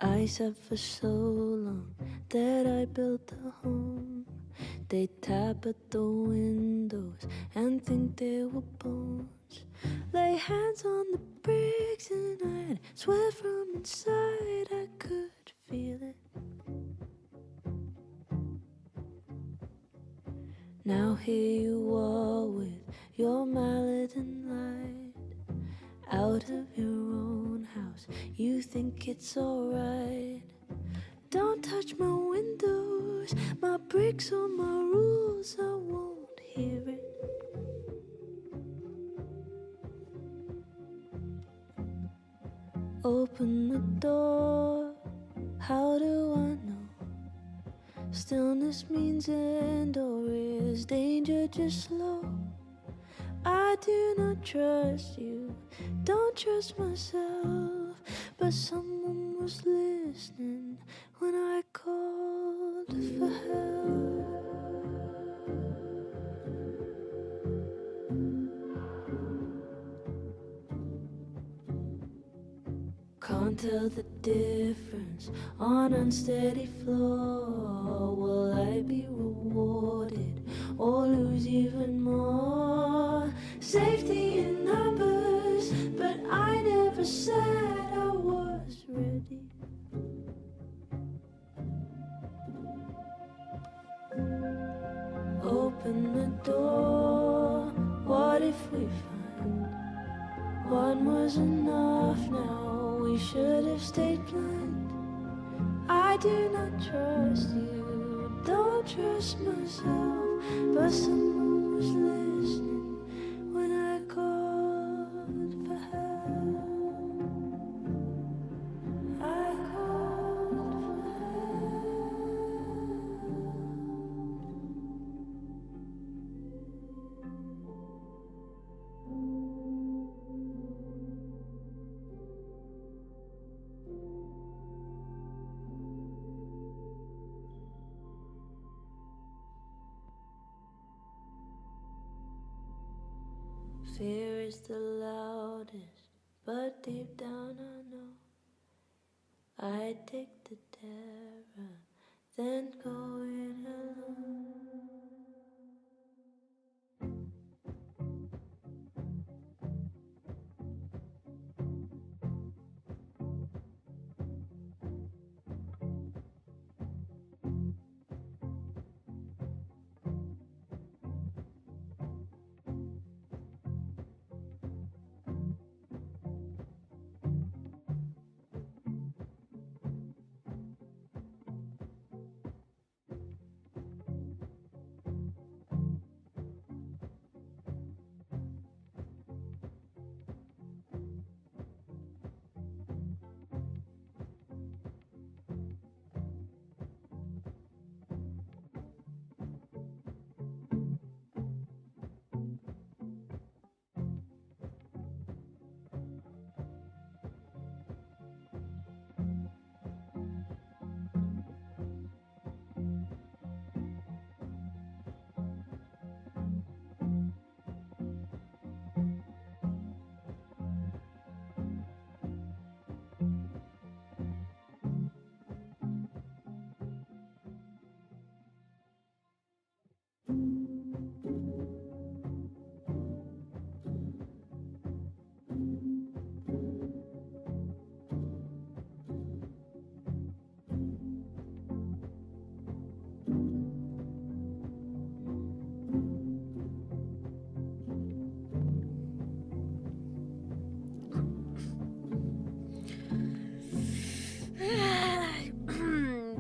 I sat for so long that I built a home. They tap at the windows and think they were bones. Lay hands on the bricks and I'd swear from inside I could feel it. Now here you are with your mallet and light, out of your own house, you think it's alright. Don't touch my windows, my bricks or my rules, I won't hear it. Open the door, how do I know? Stillness means end, or is danger just slow? I do not trust you, don't trust myself, but someone was listening when I called for help. Can't tell the difference on unsteady floor. Will I be rewarded or lose even more? Safety in numbers, but I never said I was ready. Open the door, what if we find one was enough now? We should have stayed blind. I do not trust you, don't trust myself, but someone was listening when I called for help. I called for fear is the loudest, but deep down I know I take the terror, then go it alone.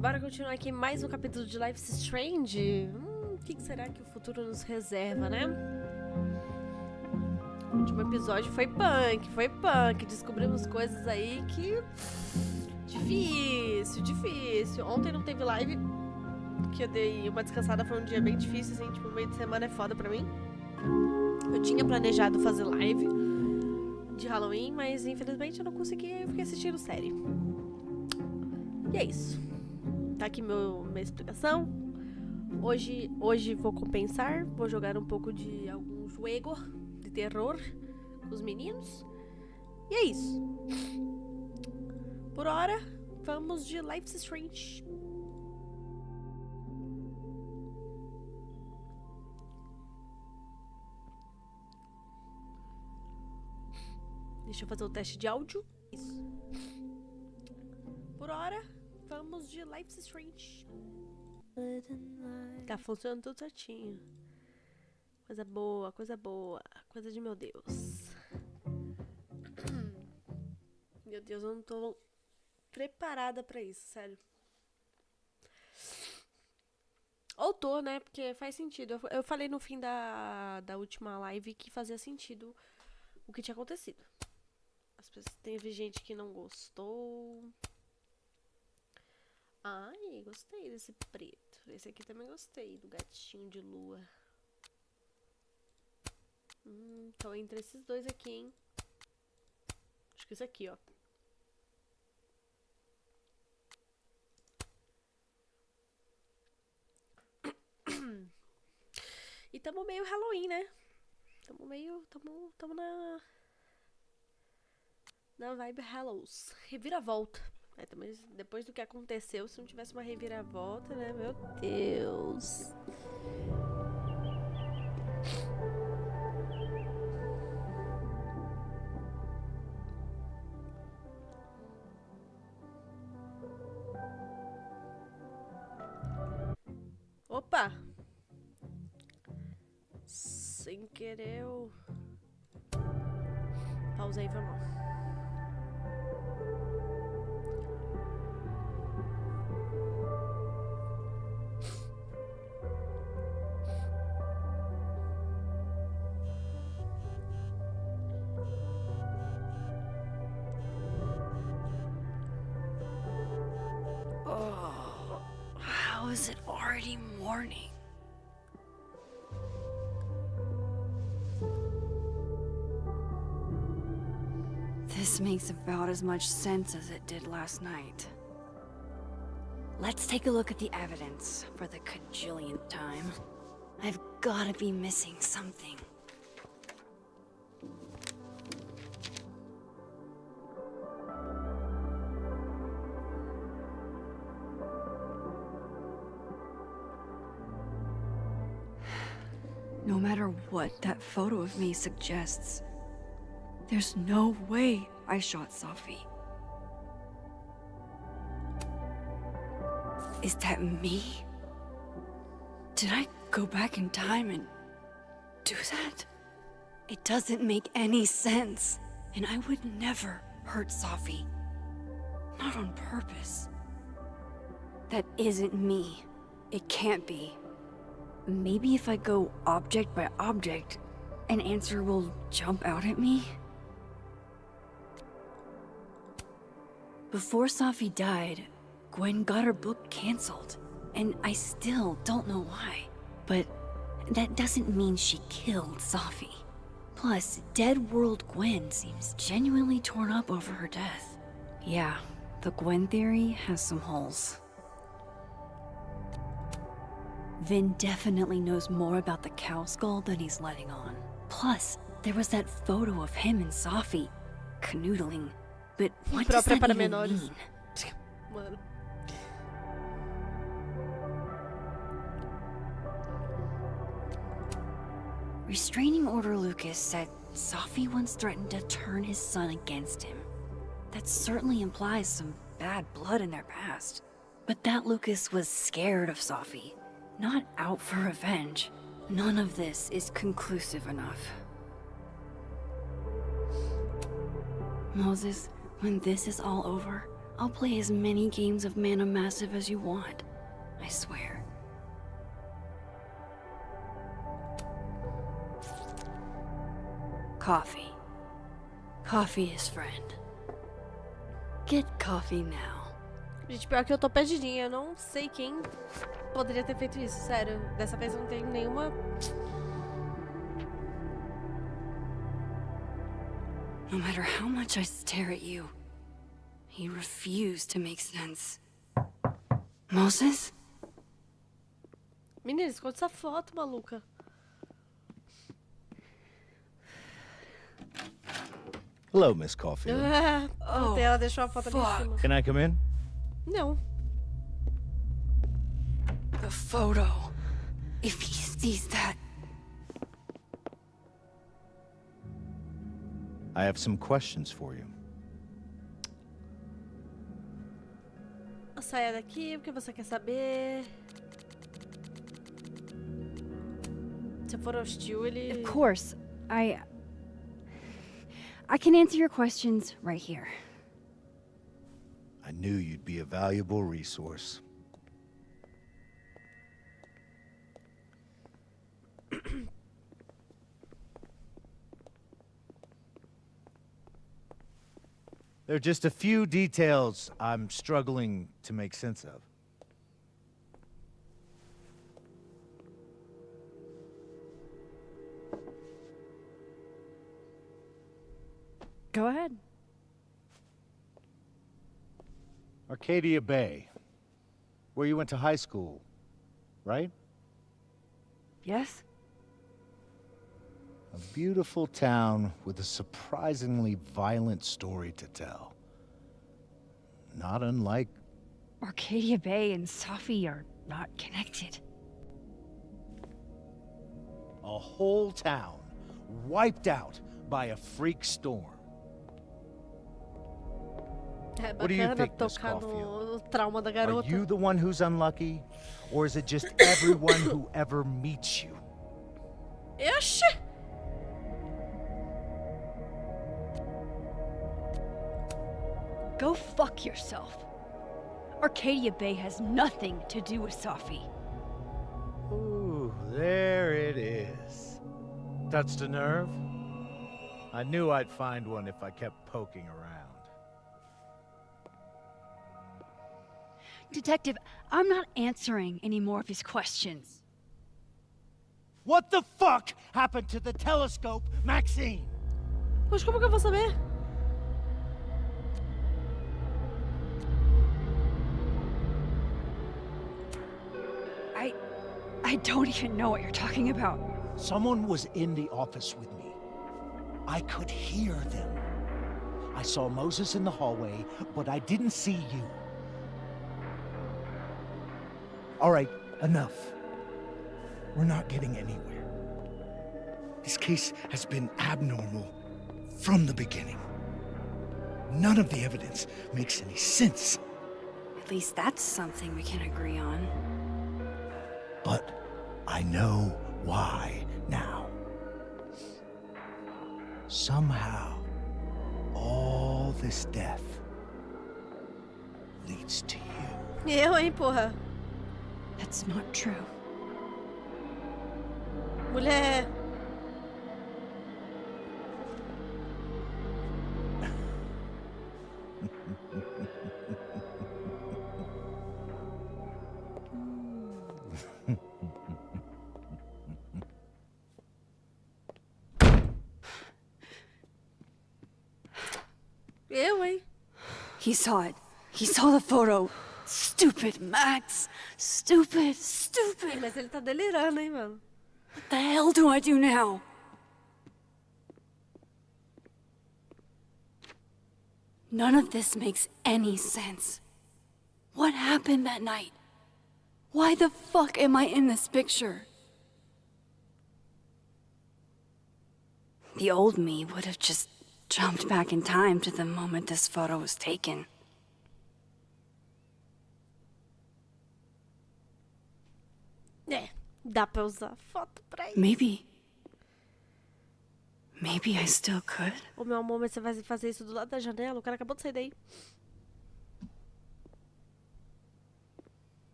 Bora continuar aqui mais um capítulo de Life is Strange. O que será que o futuro nos reserva, né? O último episódio foi punk. Descobrimos coisas aí que... Difícil. Ontem não teve live, que eu dei uma descansada, foi um dia bem difícil, assim, tipo, meio de semana é foda pra mim. Eu tinha planejado fazer live de Halloween, mas infelizmente eu não consegui, eu fiquei assistindo série. E é isso. Tá aqui minha explicação. Hoje vou compensar. Vou jogar um pouco de algum jogo de terror com os meninos. E é isso. Por hora, vamos de Life's Strange. Deixa eu fazer o teste de áudio. Isso. Por hora, vamos de Life's Strange. Tá funcionando tudo certinho. Coisa boa, coisa boa. Coisa de meu Deus. Meu Deus, eu não tô preparada pra isso, sério. Ou tô, né? Porque faz sentido. Eu falei no fim da última live que fazia sentido o que tinha acontecido. Teve gente que não gostou. Ai, gostei desse preto. Esse aqui também gostei, do gatinho de lua. Então entre esses dois aqui, hein? Acho que esse aqui, ó. E tamo meio Halloween, né? Tamo na vibe Hallows. Reviravolta. Também, depois do que aconteceu, se não tivesse uma reviravolta, né? Meu Deus. Opa! Sem querer eu... Pausei, foi mal. Oh, how is it already morning? This makes about as much sense as it did last night. Let's take a look at the evidence for the cajillionth time. I've gotta be missing something. No matter what that photo of me suggests, there's no way I shot Safi. Is that me? Did I go back in time and do that? It doesn't make any sense. And I would never hurt Safi. Not on purpose. That isn't me. It can't be. Maybe if I go object by object, an answer will jump out at me? Before Safi died, Gwen got her book canceled, and I still don't know why. But that doesn't mean she killed Safi. Plus, Dead World Gwen seems genuinely torn up over her death. Yeah, the Gwen theory has some holes. Vin definitely knows more about the cow skull than he's letting on. Plus, there was that photo of him and Safi canoodling. But what does that even mean? Mano. Restraining Order Lucas said Safi once threatened to turn his son against him. That certainly implies some bad blood in their past. But that Lucas was scared of Safi, not out for revenge. None of this is conclusive enough. Moses, when this is all over, I'll play as many games of Mana Massive as you want. I swear. Coffee. Coffee is friend. Get coffee now. Gente, pior que eu tô perdidinha. Eu não sei quem poderia ter feito isso. Sério, dessa vez eu não tenho nenhuma... No matter how much I stare at you, he refused to make sense. Moses? Menina, esconde essa foto, maluca. Hello, Miss Caulfield. Ela deixou a foto ali em cima. Can I come in? Não. The photo. If he sees that. I have some questions for you. Saia daqui, o que você quer saber? Se for hostil, ele... Of course. I can answer your questions right here. I knew you'd be a valuable resource. There are just a few details I'm struggling to make sense of. Go ahead. Arcadia Bay, where you went to high school, right? Yes? A beautiful town with a surprisingly violent story to tell. Not unlike... Arcadia Bay and Safi are not connected. a whole town wiped out by a freak storm. É What do you bacana think, Miss tocar Caulfield? no trauma da Are garota. you the one who's unlucky? Or is it just everyone who ever meets you? Oxi! Go fuck yourself. Arcadia Bay has nothing to do with Safi. Ooh, there it is. Touched a nerve? I knew I'd find one if I kept poking around. Detective, I'm not answering any more of his questions. What the fuck happened to the telescope, Maxine? Pois como que eu vou saber? I don't even know what you're talking about. Someone was in the office with me. I could hear them. I saw Moses in the hallway, but I didn't see you. All right, enough. We're not getting anywhere. This case has been abnormal from the beginning. None of the evidence makes any sense. At least that's something we can agree on. But I know why now. Somehow, all this death leads to you. Eu, hein, porra. That's not true. Mulher. Eu, hein? He saw it. He saw the photo. Stupid Max. Stupid, stupid. Mas ele tá delirando, hein, mano? What the hell do I do now? None of this makes any sense. What happened that night? Why the fuck am I in this picture? The old me would have just jumped back in time to the moment this photo was taken. É, dá pra usar foto pra isso. Maybe I still could. Ô, meu amor, mas você vai fazer isso do lado da janela? O cara acabou de sair daí.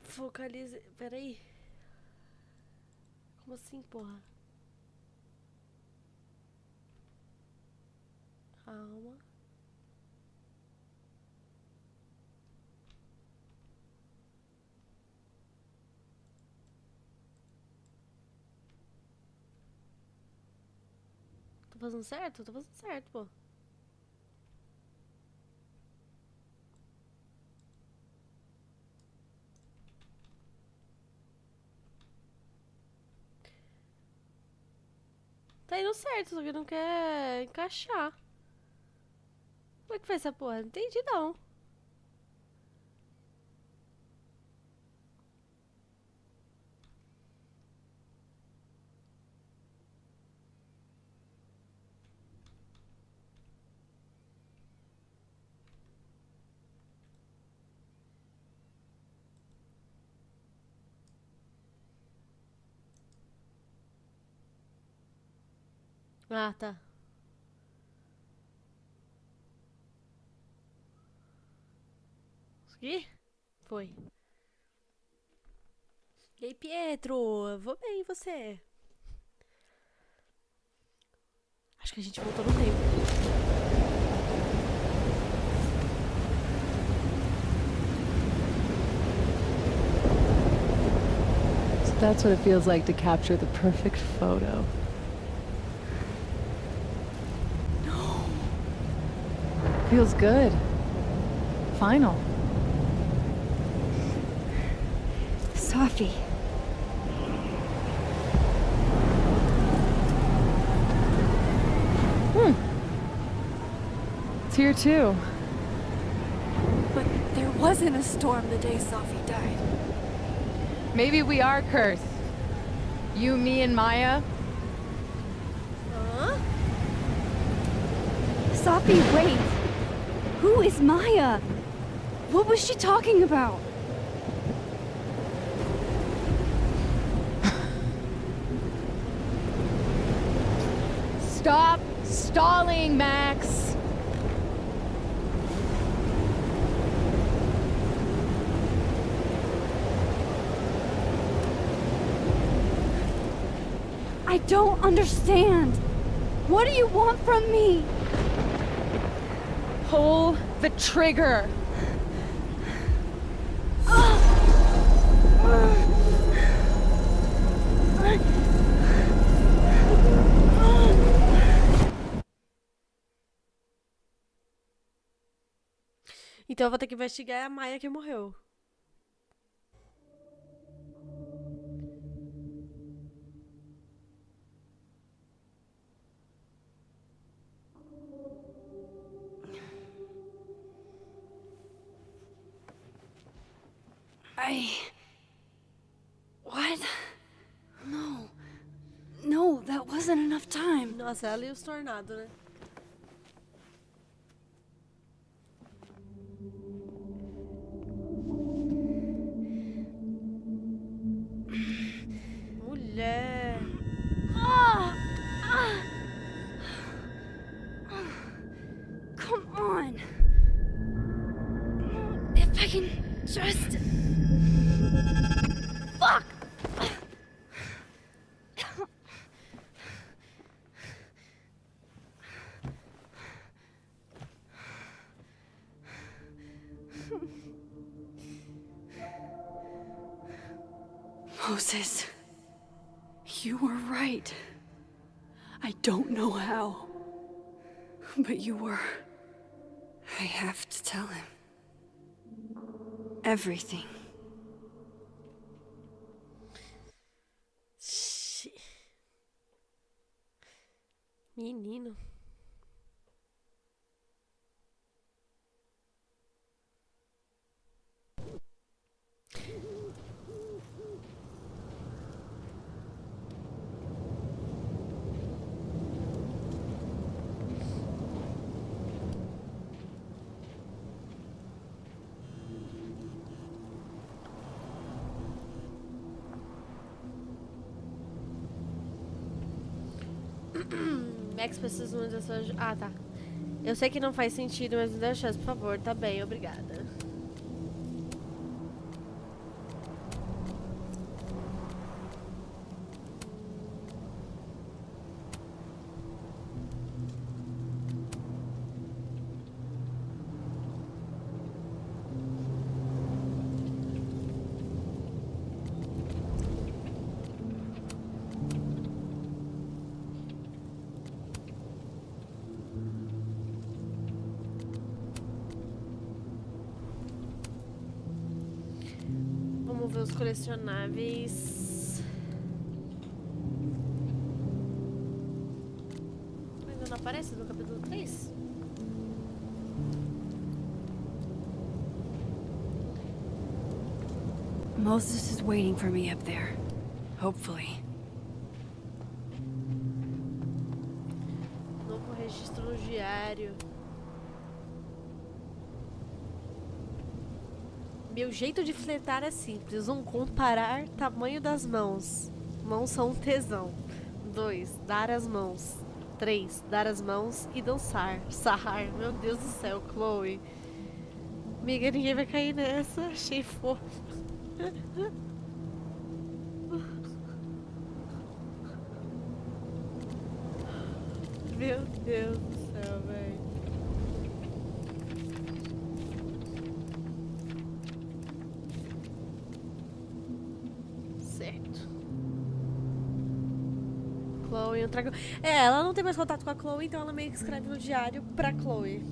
Focalize... Peraí. Como assim, porra? Calma. Tô fazendo certo? Tô fazendo certo, pô. Tá indo certo, só que não quer encaixar. Como é que faz essa porra? Não entendi, não. Ah, tá. Consegui? Foi. E aí, Pietro? Vou bem, e você? Acho que a gente voltou no tempo. So that's what it feels like to capture the perfect photo. No. Feels good. Final. Safi. It's here too. But there wasn't a storm the day Safi died. Maybe we are cursed. You, me, and Maya. Hã? Safi, wait! Who is Maya? What was she talking about? Stop stalling, Max. I don't understand. What do you want from me? Pull the trigger. Então eu vou ter que investigar a Maia que morreu. What? No. No, that wasn't enough time. Nossa, ela e os tornados, né? Mulher. Come on. If I can just... Fuck! Moses, you were right. I don't know how, but you were. I have to tell him. Everything. Menino. Max precisa muito da sua ajuda. Ah, tá. Eu sei que não faz sentido, mas me dê a chance, por favor. Tá bem, obrigada. ver os colecionáveis. Ainda não aparece no capítulo 3? Moses is waiting for me up there. Hopefully. Novo registro no diário. Meu jeito de fletar é simples. 1. Comparar tamanho das mãos. Mãos são um tesão. 2. Dar as mãos. 3. Dar as mãos e dançar. Sarrar. Meu Deus do céu, Chloe. Amiga, ninguém vai cair nessa. Achei fofo. Meu Deus do céu, velho. Certo. Chloe, eu trago... ela não tem mais contato com a Chloe, então ela meio que escreve no diário pra Chloe.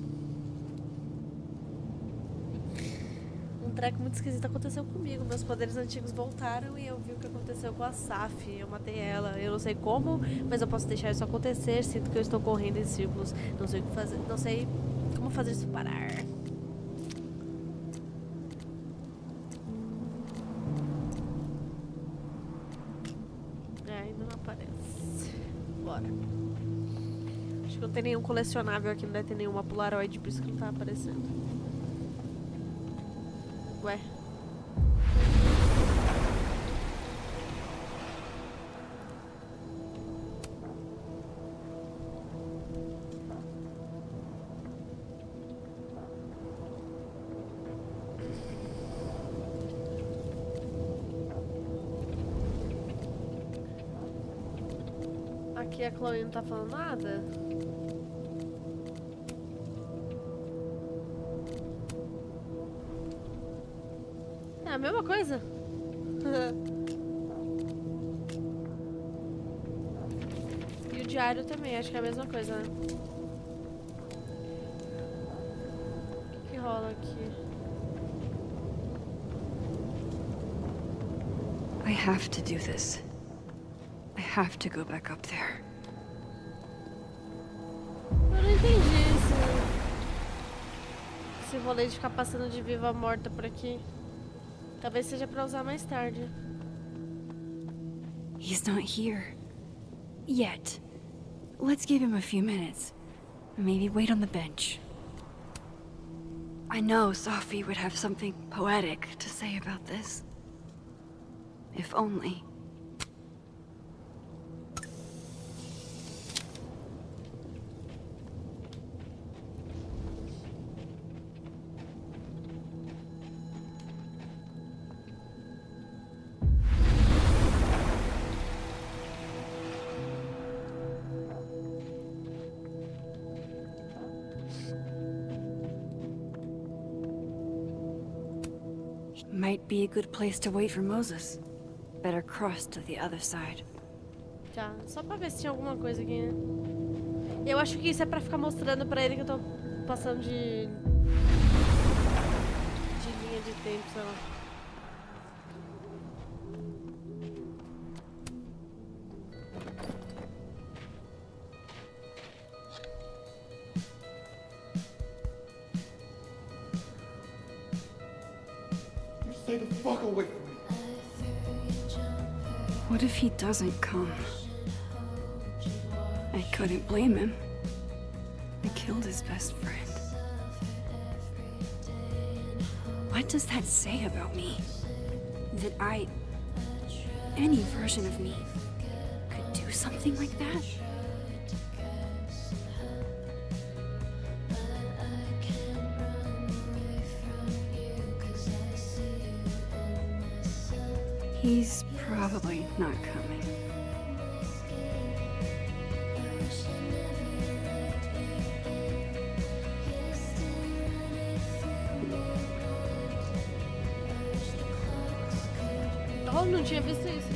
Um treco muito esquisito aconteceu comigo. Meus poderes antigos voltaram e eu vi o que aconteceu com a Safi. Eu matei ela. Eu não sei como, mas eu posso deixar isso acontecer. Sinto que eu estou correndo em círculos. Não sei o que fazer. Não sei como fazer isso parar. Ainda não aparece. Bora. Acho que não tem nenhum colecionável aqui. Não deve ter nenhuma Polaroid, por isso que não tá aparecendo. Ué. Aqui a Chloe não tá falando nada? É a mesma coisa? E o diário também, acho que é a mesma coisa, né? O que rola aqui? I have to do this. I have to go back up there. Eu não entendi esse rolê de ficar passando de viva a morta por aqui. Talvez seja pra usar mais tarde. He's not here. Yet. Let's give him a few minutes. Maybe wait on the bench. I know Safi would have something poetic to say about this. If only. Might be a good place to wait for Moses. Better cross to the other side. Tá, só pra ver se tinha alguma coisa aqui, né? Eu acho que isso é pra ficar mostrando pra ele que eu tô passando de linha de tempo, sei lá. Stay the fuck away from me. What if he doesn't come? I couldn't blame him. I killed his best friend. What does that say about me? That any version of me, could do something like that? He's probably not coming. Oh, não tinha visto isso.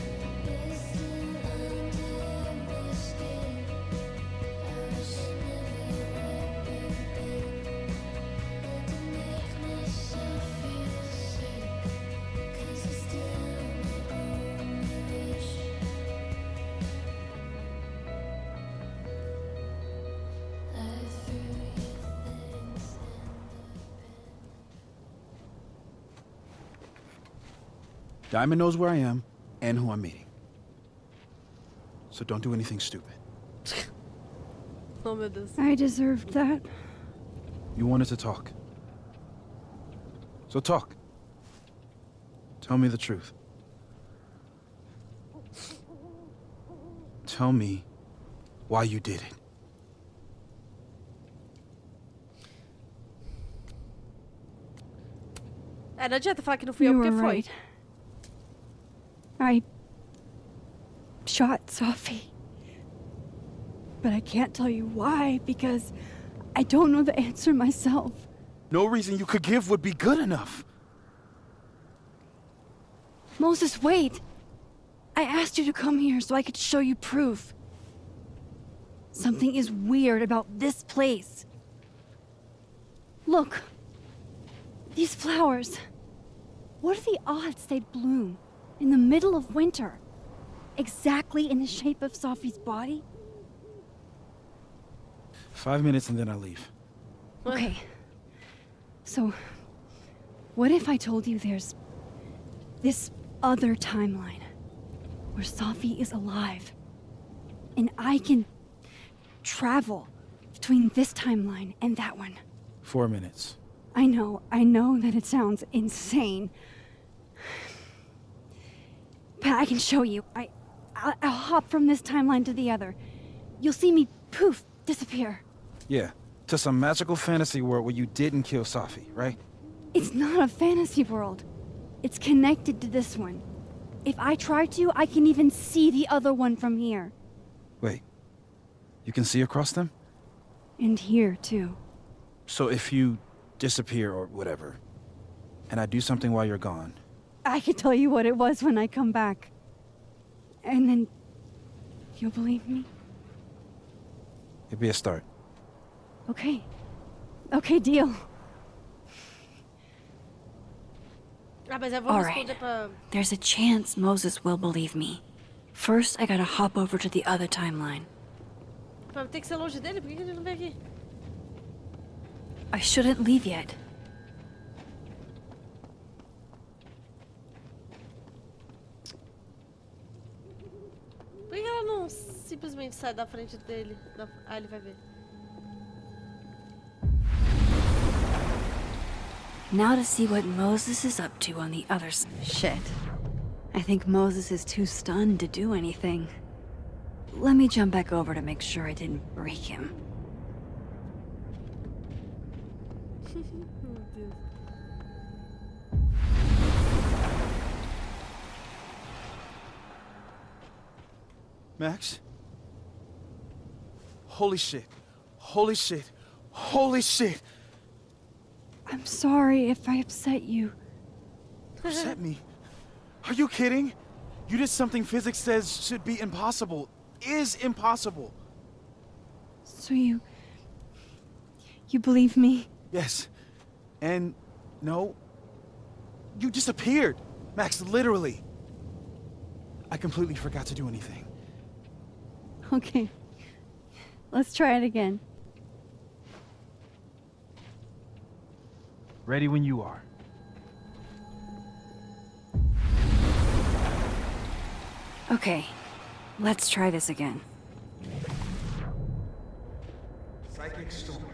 Diamond knows where I am and who I'm meeting. So don't do anything stupid. Oh, meu Deus. I deserved that. You wanted to talk. So talk. Tell me the truth. Tell me why you did it. É, não adianta falar que não fui eu, You porque were foi. right. I shot Safi. But I can't tell you why, because I don't know the answer myself. No reason you could give would be good enough. Moses, wait! I asked you to come here so I could show you proof. Something is weird about this place. Look. These flowers. What are the odds they'd bloom in the middle of winter? Exactly in the shape of Safi's body? 5 minutes and then I leave. Okay. So, what if I told you there's this other timeline where Safi is alive and I can travel between this timeline and that one? 4 minutes. I know that it sounds insane. But I can show you. I'll hop from this timeline to the other. You'll see me, poof, disappear. Yeah, to some magical fantasy world where you didn't kill Safi, right? It's not a fantasy world. It's connected to this one. If I try to, I can even see the other one from here. Wait, you can see across them? And here, too. So if you disappear or whatever, and I do something while you're gone, I can tell you what it was when I come back. And then you'll believe me? it'd be a start. Okay. Okay, deal. Ah, mas eu vou All responder right. pra... There's a chance Moses will believe me. First, I gotta hop over to the other timeline. Pra ter que ser longe dele? Por que ele não veio aqui? I shouldn't leave yet. Por que ela não simplesmente sai da frente dele? Ah, ele vai ver. Now to see what Moses is up to on the other side. Shit. I think Moses is too stunned to do anything. Let me jump back over to make sure I didn't break him. Meu Deus. Max? Holy shit. Holy shit. Holy shit. I'm sorry if I upset you. Upset me? Are you kidding? You did something physics says should be impossible. Is impossible. So you believe me? Yes. And no. You disappeared. Max, literally. I completely forgot to do anything. Okay. Let's try it again. Ready when you are. Okay, let's try this again. Psychic storm.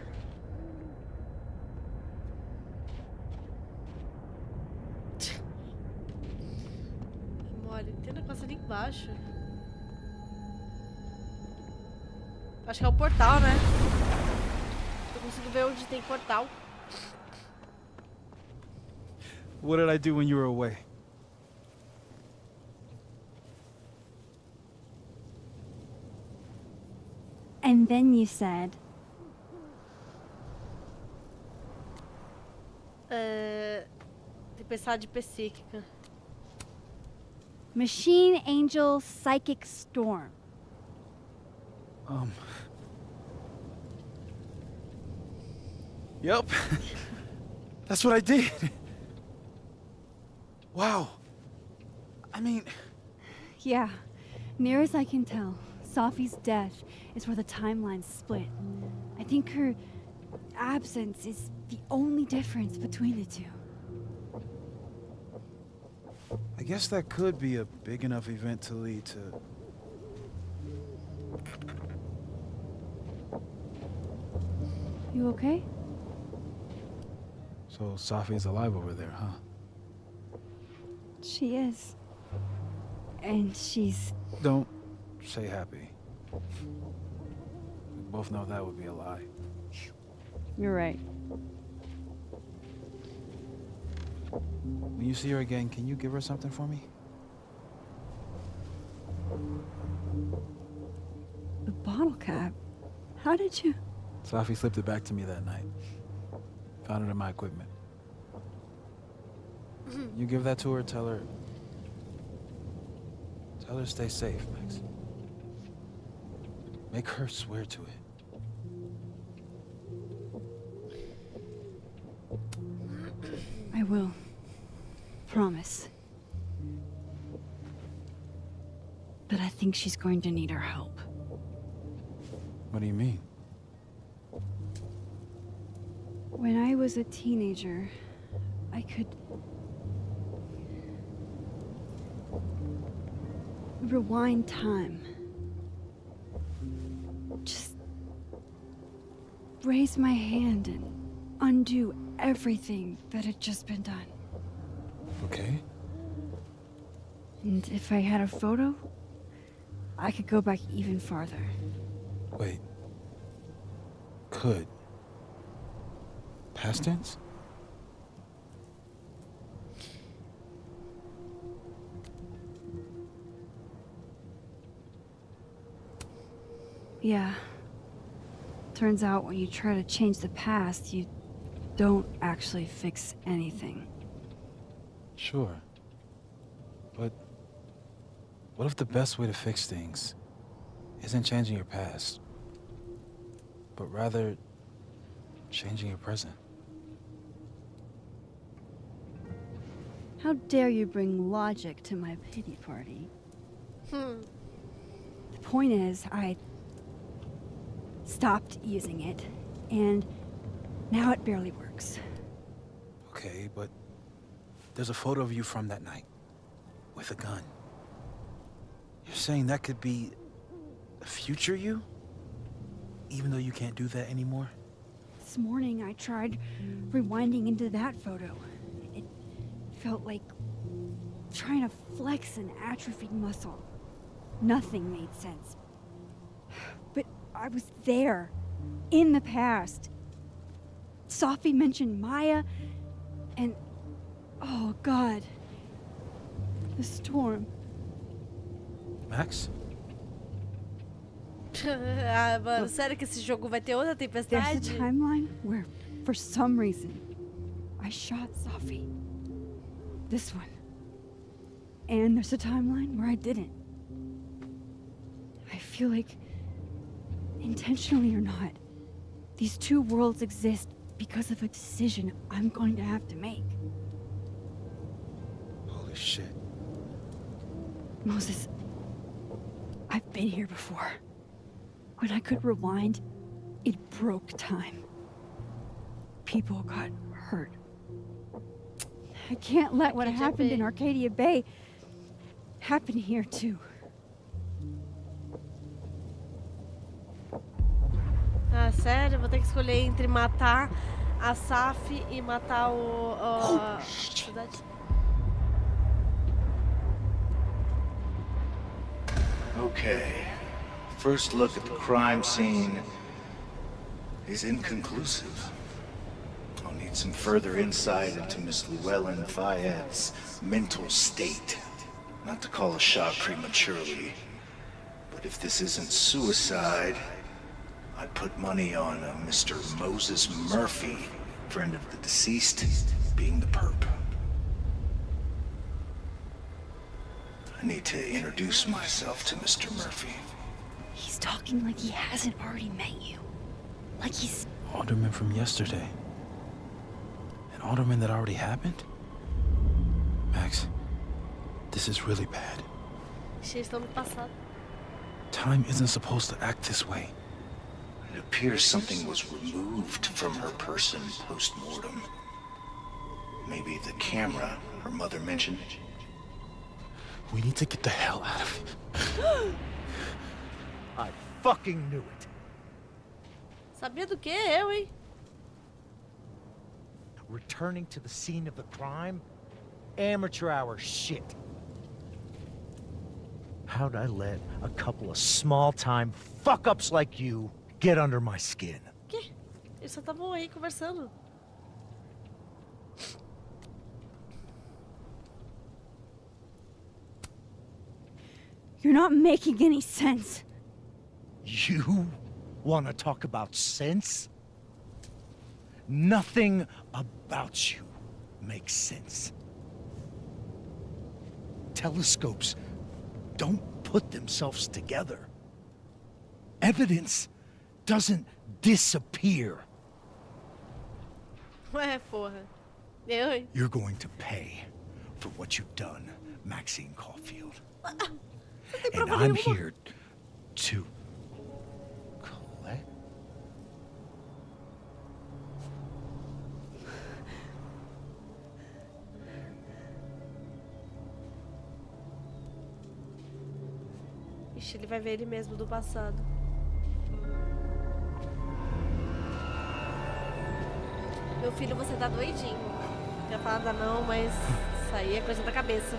Mole, tem um negócio ali embaixo. Acho que é o portal, né? Eu consigo ver onde tem portal. What did I do when you were away? And then you said, Tempestade psíquica. Machine Angel Psychic Storm. Yep. That's what I did. Wow. I mean, Yeah, near as I can tell, Safi's death is where the timelines split. I think her absence is the only difference between the two. I guess that could be a big enough event to lead to... You okay? So Safi's alive over there, huh? She is. And she's... Don't say happy. We both know that would be a lie. You're right. When you see her again, can you give her something for me? The bottle cap? How did you... Safi slipped it back to me that night. Found it in my equipment. You give that to her, tell her stay safe, Max. Make her swear to it. I will. Promise. But I think she's going to need our help. What do you mean? When I was a teenager, I could rewind time. Just raise my hand and undo everything that had just been done. Okay. And if I had a photo, I could go back even farther. Wait. Could. Past tense? Yeah. Turns out when you try to change the past, you don't actually fix anything. Sure. But what if the best way to fix things isn't changing your past, but rather changing your present? How dare you bring logic to my pity party? The point is, I stopped using it, and now it barely works. Okay, but there's a photo of you from that night, with a gun. You're saying that could be a future you? Even though you can't do that anymore? This morning I tried rewinding into that photo. It felt like trying to flex an atrophied muscle. Nothing made sense. But I was there, in the past. Safi mentioned Maya, and oh God, the storm. Max? Ah, mano, sério que esse jogo vai ter outra There's tempestade? a timeline where, for some reason, I shot Safi. This one. And there's a timeline where I didn't. I feel like, intentionally or not, these two worlds exist because of a decision I'm going to have to make. Holy shit. Moses, I've been here before. When I could rewind, it broke time. People got hurt. I can't let what happened in Arcadia Bay happen here too. Ah, sério? Vou ter que escolher entre matar a Safi e matar a cidade. Okay. First look at the crime scene is inconclusive. I'll need some further insight into Miss Llewellyn Fayette's mental state. Not to call a shot prematurely, but if this isn't suicide, I'd put money on Mr. Moses Murphy, friend of the deceased, being the perp. I need to introduce myself to Mr. Murphy. He's talking like he hasn't already met you. Like he's... Alderman from yesterday. An alderman that already happened? Max, this is really bad. Eles estão no passado. Time isn't supposed to act this way. It appears something was removed from her person post-mortem. Maybe the camera her mother mentioned. We need to get the hell out of here. I fucking knew it. Sabia do que eu, hein? Returning to the scene of the crime? Amateur hour shit. How'd I let a couple of small-time fuck-ups like you get under my skin? Que? Eles só estavam aí conversando. You're not making any sense. You want to talk about sense? Nothing about you makes sense. Telescopes don't put themselves together. Evidence doesn't disappear. Ué, porra. Eu, hein? You're going to pay for what you've done, Maxine Caulfield. And I'm here to collect. Ixi, ele vai ver ele mesmo do passado. Meu filho, você tá doidinho. Não ia falar nada não, mas isso aí é coisa da cabeça.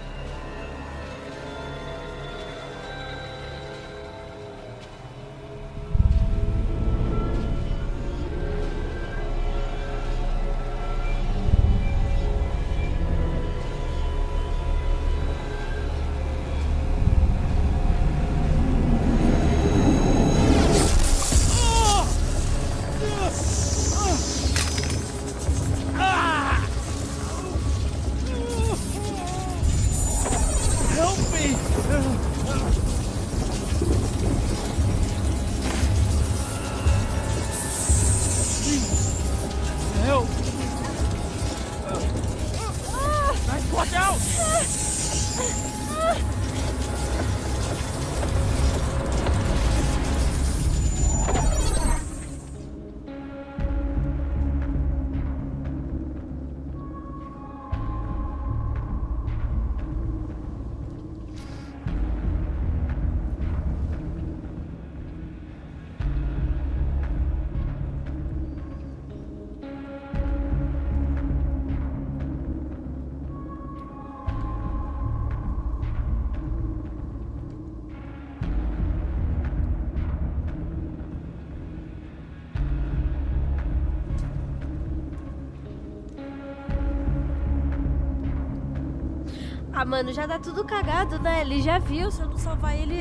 Ah, mano, já dá tudo cagado, né? Ele já viu, se eu não salvar ele...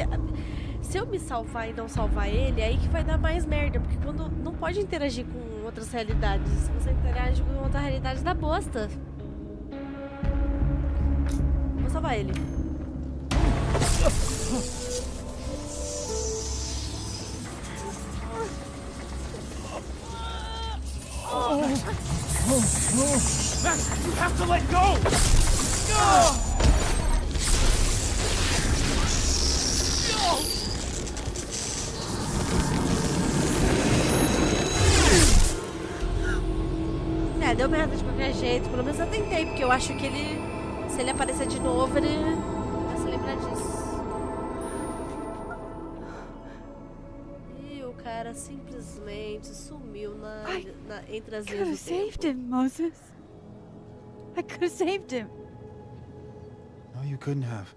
Se eu me salvar e não salvar ele, é aí que vai dar mais merda. Porque quando não pode interagir com outras realidades. Se você interage com outra realidade, dá bosta. Vou salvar ele. Max, you have to let go! É, deu merda de qualquer jeito. Pelo menos eu tentei, porque eu acho que ele... Se ele aparecer de novo, ele vai se lembrar disso. E o cara simplesmente sumiu entre as Could have linhas do tempo. saved him, Moses. I could have saved him. No, you couldn't have.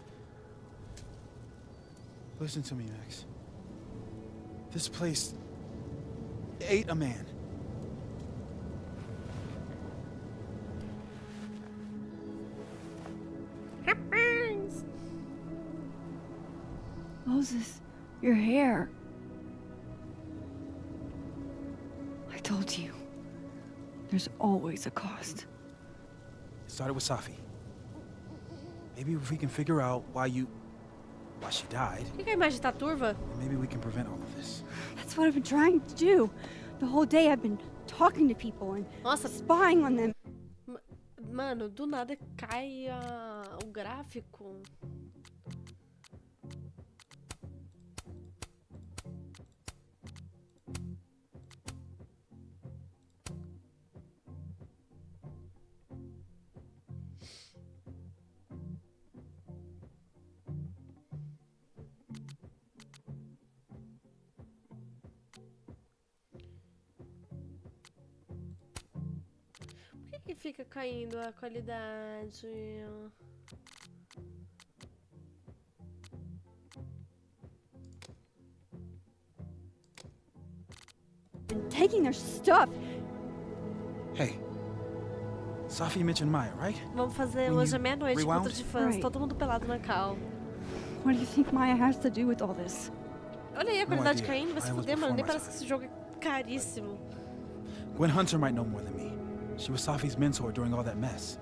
Listen to me, Max. This place ate a man. Moses, your hair. I told you. There's always a cost. It started with Safi. Maybe if we can figure out why she died, Por que a imagem tá turva? maybe we can prevent all of this. That's what I've been trying to do. The whole day I've been talking to people and Nossa, spying on them. mano, do nada cai o gráfico. que fica caindo a qualidade? And taking their stuff. Hey. Safi mentioned Maya, right? Vamos fazer When hoje you à meia-noite, rewound? encontro de fãs, Right. todo mundo pelado na cal. What do you think Maya has to do with all this? Olha aí a No qualidade idea. caindo, vai se I was fuder, mano. Nem before my parece que esse jogo é caríssimo. Gwen Hunter might know more than me. She was Safi's mentor during all that mess.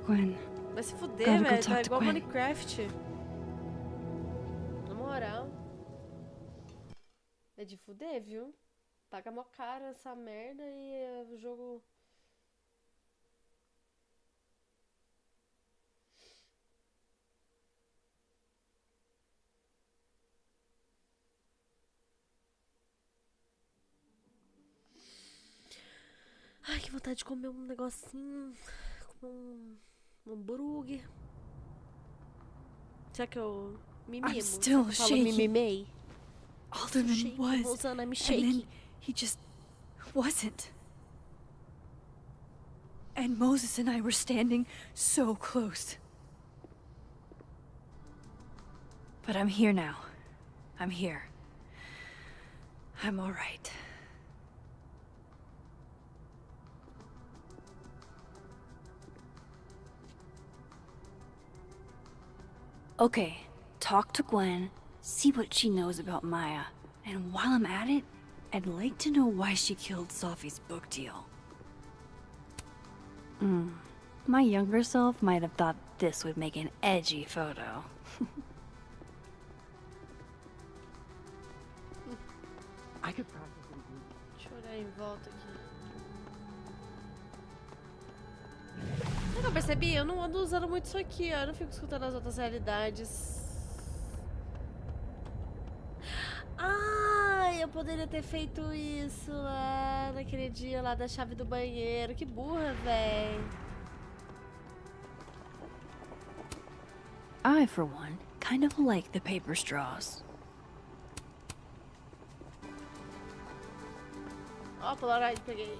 Gwen. Vai se fuder, Gotta go velho. talk Tá to igual Gwen. Minecraft. Na moral. É de fuder, viu? Paga mó caro essa merda e o jogo... Ai, que vontade de comer um negocinho. Comer um hambúrguer. Será que eu me mimo? I'm still Eu falo, me shaking. mimei. Alderman Shake, was. Rosana, I'm And shaking. then he just wasn't. And Moses and I were standing so close. But I'm here now. I'm here. I'm all right. Okay, talk to Gwen, see what she knows about Maya. And while I'm at it, I'd like to know why she killed Safi's book deal. My younger self might have thought this would make an edgy photo. I could practice. Deixa eu olhar em volta aqui. Sabe o que eu percebi? Eu não ando usando muito isso aqui, ó. Eu não fico escutando as outras realidades. Ah, eu poderia ter feito isso lá naquele dia lá da chave do banheiro. Que burra, véi. I, for one, kind of like the paper straws. Ó, Polaroid, peguei.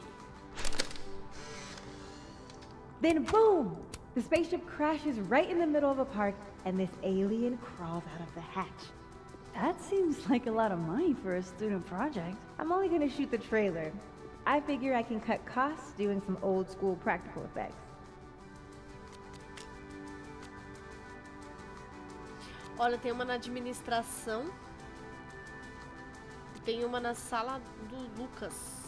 Then boom! The spaceship crashes right in the middle of a park, and this alien crawls out of the hatch. That seems like a lot of money for a student project. I'm only gonna shoot the trailer. I figure I can cut costs doing some old school practical effects. Olha, tem uma na administração. E tem uma na sala do Lucas.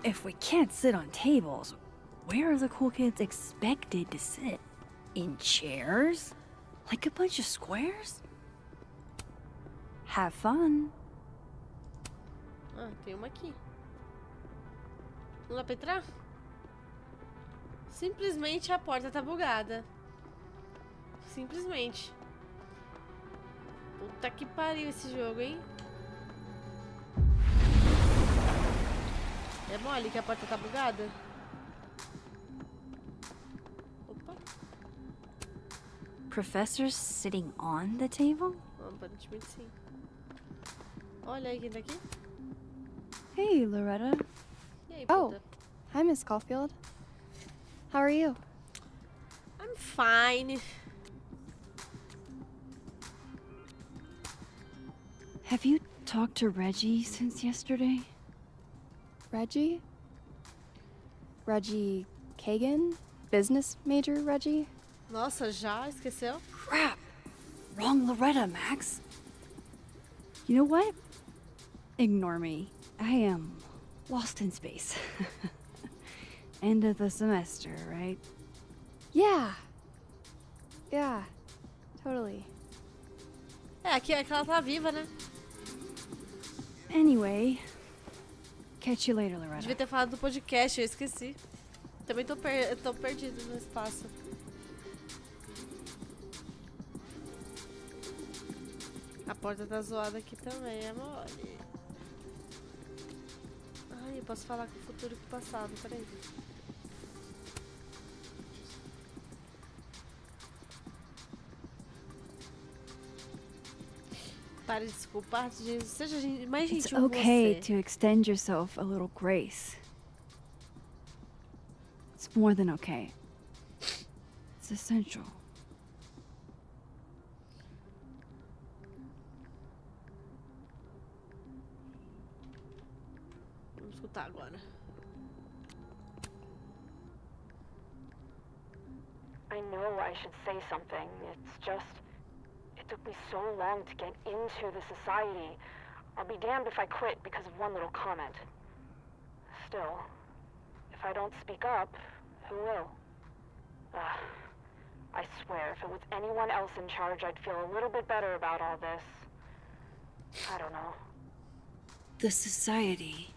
If we can't sit on tables, where are the cool kids expected to sit? In chairs? Like a bunch of squares? Have fun. Ah, tem uma aqui. Não dá pra entrar? Simplesmente a porta tá bugada. Simplesmente. Puta que pariu esse jogo, hein? É mole que a porta tá bugada? Opa. Professors sitting on the table? Aparentemente sim. Olha aí quem tá aqui. Hey, Loretta. E aí, Oh. puta? Hi, Miss Caulfield. How are you? I'm fine. Have you talked to Reggie since yesterday? Reggie? Reggie Kagan? Business major Reggie? Nossa, já esqueceu? Crap! Wrong Loretta, Max. You know what? Ignore me. I am lost in space. End of the semester, right? Yeah. Yeah, totally. É, aqui é que ela tá viva, né? Anyway, catch you later, Loretta. Devia ter falado do podcast, eu esqueci. Também tô perdido no espaço. A porta tá zoada aqui também, é mole. Ai, eu posso falar com o futuro e com o passado, peraí. Pare de se culpar, seja mais It's gentil com okay você. to extend yourself a little grace. It's more than okay. It's essential. Vamos escutar agora. I know I should say something. It's just, it took me so long to get into the society. I'll be damned if I quit because of one little comment. Still, if I don't speak up, who will? I swear, if it was anyone else in charge, I'd feel a little bit better about all this. I don't know. The society.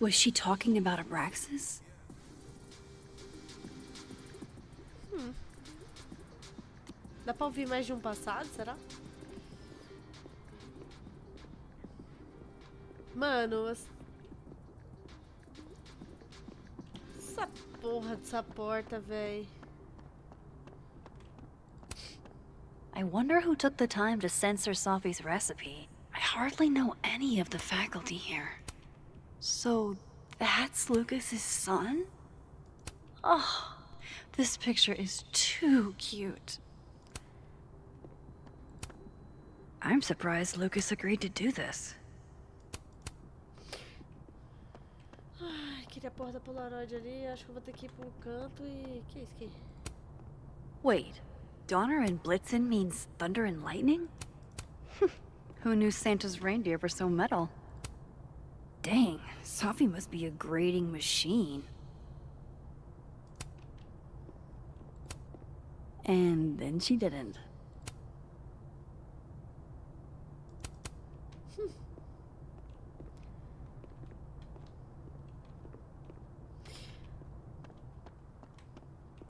Was she talking about Abraxas? Dá pra ouvir mais de um passado, será? Mano, essa porra dessa porta, véi. I wonder who took the time to censor Safi's recipe. I hardly know any of the faculty here. So, that's Lucas's son? Oh, this picture is too cute. I'm surprised Lucas agreed to do this. Ai, queria a porra da Polaroid ali. Acho que eu vou ter que ir pro canto e... Que é isso aqui? Wait, Donner and Blitzen means thunder and lightning? Who knew Santa's reindeer were so metal? Dang, Safi must be a grading machine. And then she didn't.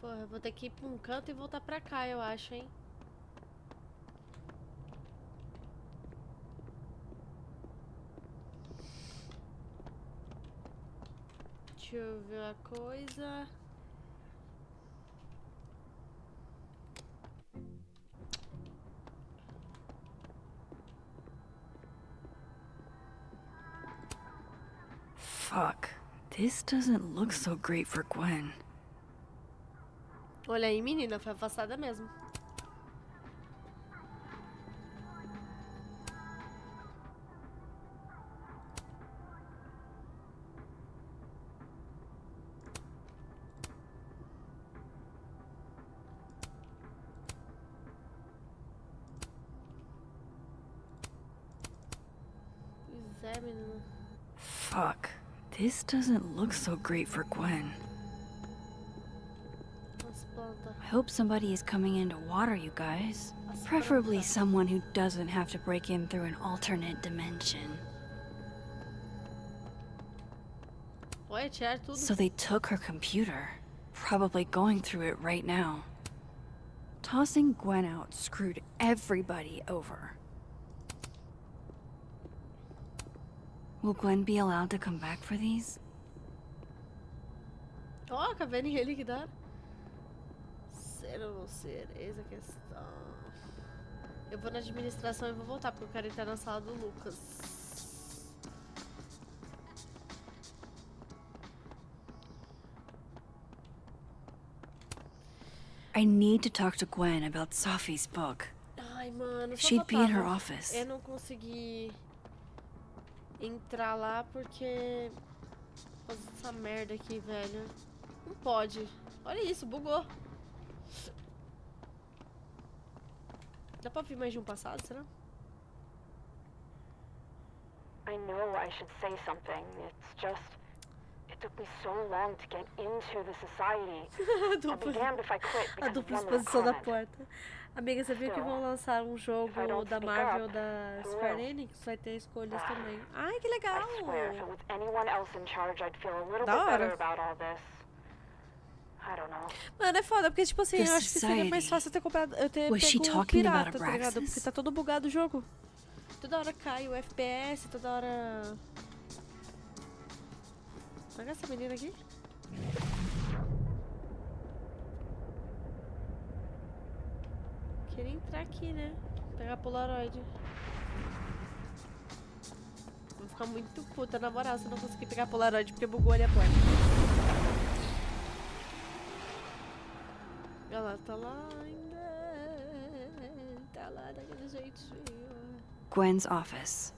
Porra, eu vou ter que ir pra um canto e voltar pra cá, eu acho, hein? Deixa eu ver uma coisa. Fuck. This doesn't look so great for Gwen. Olha aí, menina, foi afastada mesmo. Pois é, menina. Fuck. This doesn't look so great for Gwen. As plantas. I hope somebody is coming in to water you guys. As Preferably plantas. someone who doesn't have to break in through an alternate dimension. Olha, tirar tudo. So they took her computer. Probably going through it right now. Tossing Gwen out screwed everybody over. Will Gwen be allowed to come back for these? Ó, a vendo ele que dá. Ser ou não ser? Eis a questão. Eu vou na administração e vou voltar, porque eu quero entrar na sala do Lucas. I need to talk to Gwen about Safi's book. Ai, mano, só She'd be in her faltava office. eu não consegui entrar lá porque... Fazer essa merda aqui, velho. Não pode. Olha isso, bugou. Dá pra ouvir mais de um passado, será? I know I should say something. It's just, it took me so long to get into the society. I'll be damned if I quit A because of dupla one little exposição da comment. porta. Amiga, você viu que vão lançar um jogo da Marvel da Square Enix? Vai ter escolhas também. Ai, que legal! I swear, if it was anyone else in charge, I'd feel a little Da bit better hora. about all this. I don't know. Mano, é foda, porque tipo assim, The eu acho que seria mais Society. fácil eu ter comprado. Eu ter Was she pego um talking about pirata, tá ligado? Abraxas? Porque tá todo bugado o jogo. Toda hora cai o FPS, toda hora. Olha essa menina aqui. Queria entrar aqui, né? Pegar a Polaroid. ficar muito puta, na moral, se eu não conseguir pegar a Polaroid porque bugou ali a porta. Ela tá lá ainda. Tá lá daquele jeitinho. Gwen's office.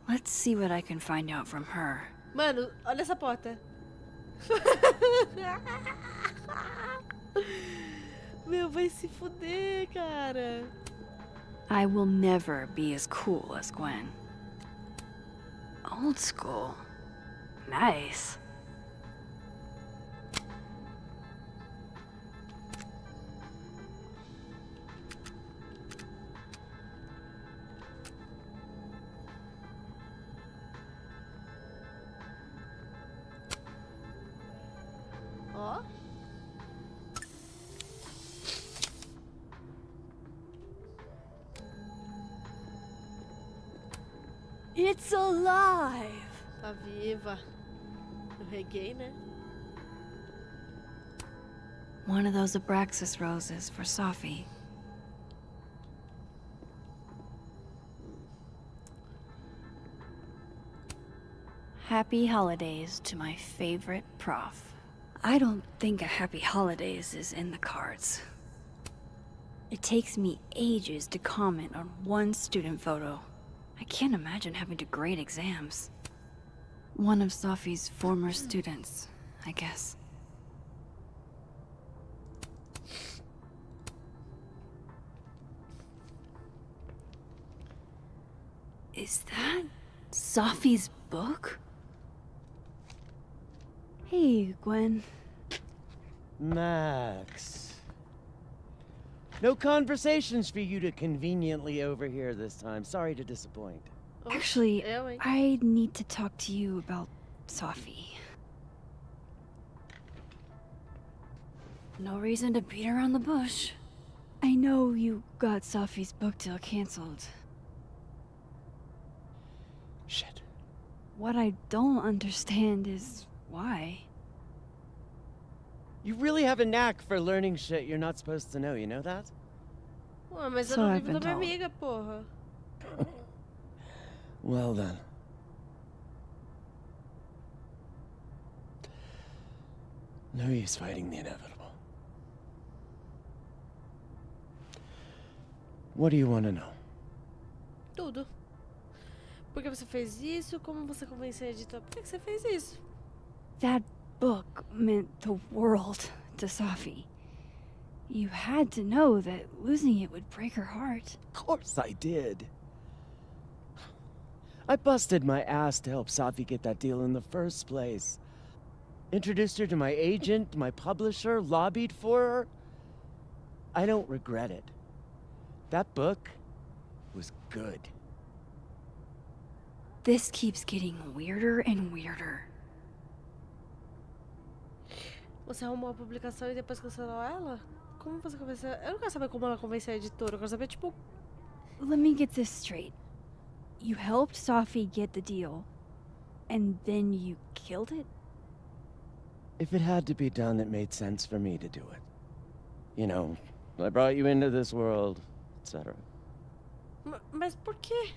Let's see what I can find out from her. Mano, olha essa porta. Meu, vai se fuder, cara. I will never be as cool as Gwen. Old school. Nice. Ó. It's alive! Tá viva. Eu reguei, né? One of those Abraxas roses for Safi. Happy holidays to my favorite prof. I don't think a happy holidays is in the cards. It takes me ages to comment on one student photo. I can't imagine having to grade exams. One of Safi's former students, I guess. Is that Safi's book? Hey, Gwen. Max. No conversations for you to conveniently overhear this time. Sorry to disappoint. Oh, Actually, eu, hein? I need to talk to you about Safi. No reason to beat around the bush. I know you got Safi's book deal canceled. Shit. What I don't understand is why. You really have a knack for learning shit you're not supposed to know, you know that? Ué, mas eu So não I've vivo da been minha told. amiga, porra. Well then. No use fighting the inevitable. What do you want to know? Tudo. Por que você fez isso? Como você convenceu a editora? Por que você fez isso? That book meant the world to Safi. You had to know that losing it would break her heart. Of course I did. I busted my ass to help Safi get that deal in the first place. Introduced her to my agent, my publisher, lobbied for her. I don't regret it. That book was good. This keeps getting weirder and weirder. Você arrumou a publicação e depois cancelou ela? Como você convenceu? Eu não quero saber como ela convenceu a editora. Eu quero saber, tipo... Let me get this straight. You helped Safi get the deal, and then you killed it? If it had to be done, it made sense for me to do it. You know, I brought you into this world, etc. Mas por quê?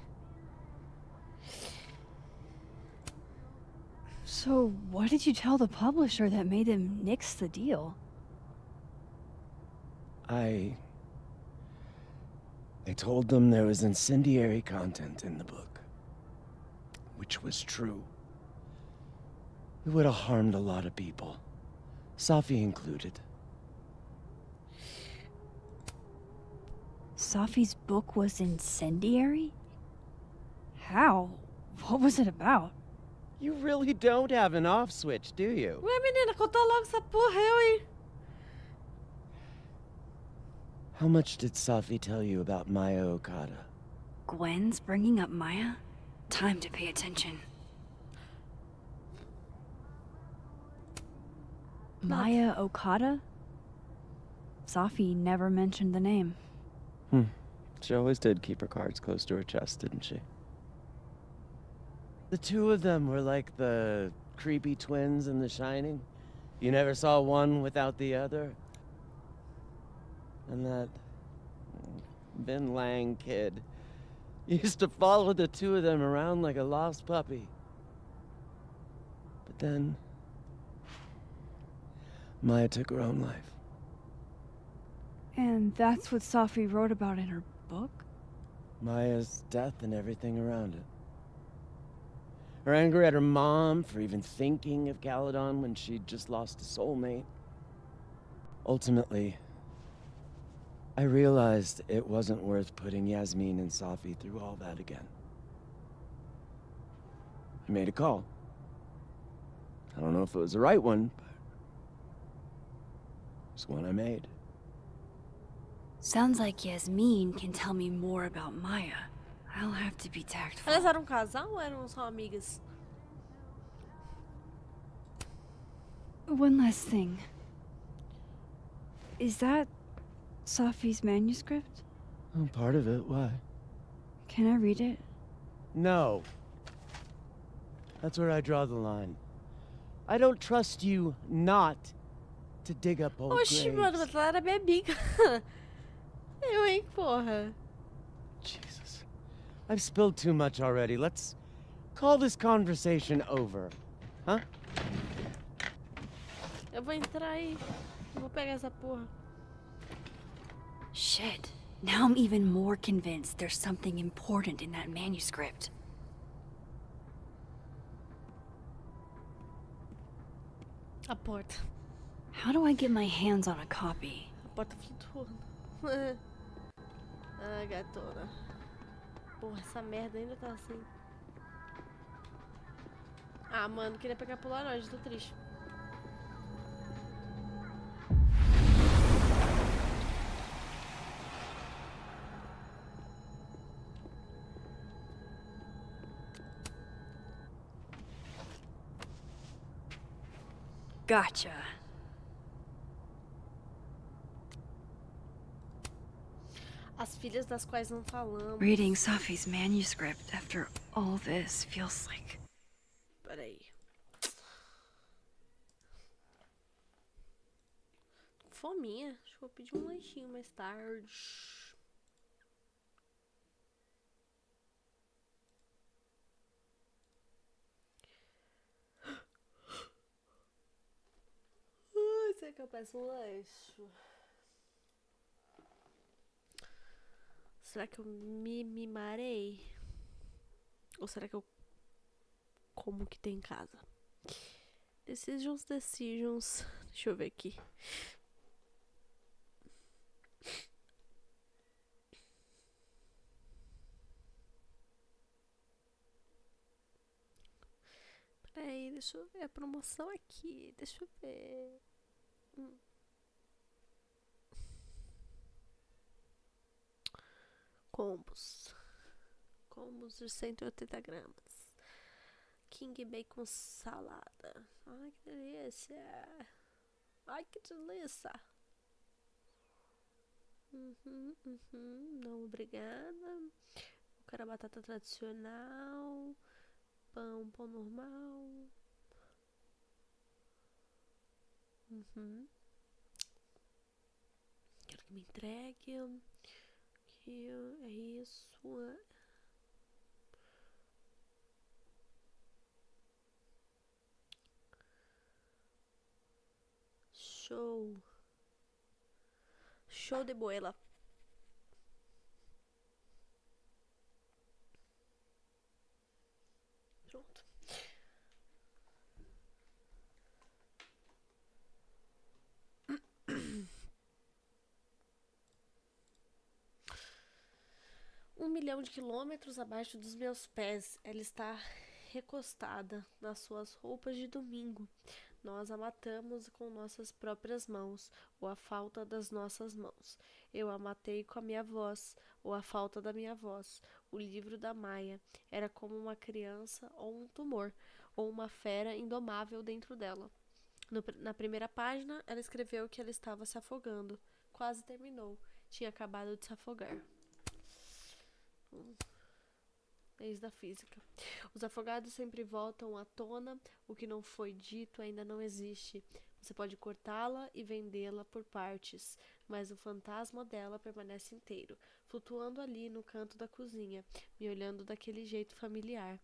So, what did you tell the publisher that made them nix the deal? I told them there was incendiary content in the book. Which was true. It would have harmed a lot of people. Safi included. Safi's book was incendiary? How? What was it about? You really don't have an off switch, do you? Ué, menina, conta logo essa porra, eu, hein? How much did Safi tell you about Maya Okada? Gwen's bringing up Maya? Time to pay attention. Maya Okada? Safi never mentioned the name. She always did keep her cards close to her chest, didn't she? The two of them were like the creepy twins in The Shining. You never saw one without the other. And that Vin Lang kid used to follow the two of them around like a lost puppy. But then Maya took her own life. And that's what Safi wrote about in her book? Maya's death and everything around it. Her anger at her mom for even thinking of Caledon when she'd just lost a soulmate. Ultimately, I realized it wasn't worth putting Yasmin and Safi through all that again. I made a call. I don't know if it was the right one, but it's one I made. Sounds like Yasmin can tell me more about Maya. I'll have to be tactful. Elas eram um casal ou eram só amigas? One last thing. Is that Safi's manuscript? Oh, part of it. Why? Can I read it? No. That's where I draw the line. I don't trust you not to dig up old Oxi, graves. mano, mas ela era minha amiga. Eu, hein, porra. Jesus. I've spilled too much already. Let's call this conversation over. Huh? Eu vou entrar aí. Vou pegar essa porra. Shit. Now I'm even more convinced there's something important in that manuscript. A porta. How do I get my hands on a copy? A porta flutuando. Ai, gatona. Porra, essa merda ainda tá assim. Ah, mano, queria pegar pro laranja, tô triste. Gotcha. As filhas das quais não falamos. Reading Safi's manuscript after all this feels like... Peraí. Fominha. Acho que vou pedir um lanchinho mais tarde. Será que eu peço um lanche? Será que eu me mimarei? Ou será que eu como o que tem em casa? Decisions. Deixa eu ver aqui. Peraí, deixa eu ver a promoção aqui. Deixa eu ver. Combos de 180 gramas. King Bacon salada. Ai, que delícia. Ai, que delícia. Não, obrigada. Eu quero a batata tradicional. Pão normal. Quero que me entregue. Aqui, é isso. Show de boela. Pronto. Um milhão de quilômetros abaixo dos meus pés, ela está recostada nas suas roupas de domingo. Nós a matamos com nossas próprias mãos, ou a falta das nossas mãos. Eu a matei com a minha voz, ou a falta da minha voz. O livro da Maya era como uma criança ou um tumor, ou uma fera indomável dentro dela. Na primeira página, ela escreveu que ela estava se afogando. Quase terminou. Tinha acabado de se afogar. Leis da física. Os afogados sempre voltam à tona. O que não foi dito ainda não existe. Você pode cortá-la e vendê-la por partes, mas o fantasma dela permanece inteiro, flutuando ali no canto da cozinha, me olhando daquele jeito familiar.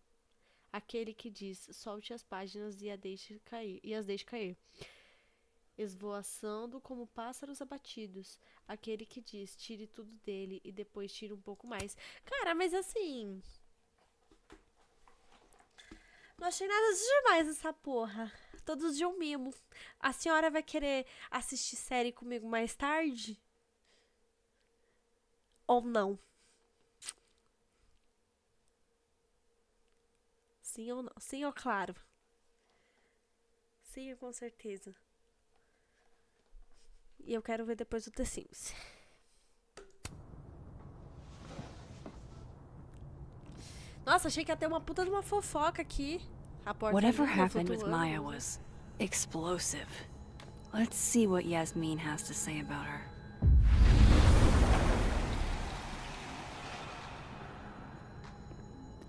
Aquele que diz, solte as páginas e, as deixe cair. Esvoaçando como pássaros abatidos. Aquele que diz, tire tudo dele e depois tire um pouco mais. Cara, mas assim... Não achei nada de demais essa porra. Todos de um mimo. A senhora vai querer assistir série comigo mais tarde? Ou não? Sim ou não? Sim ou claro? Sim, com certeza. E eu quero ver depois o The Sims. Nossa, achei que ia ter uma puta de uma fofoca aqui. A porta Whatever linha, happened with flutuando. Maya was explosive. Let's see what Yasmin has to say about her.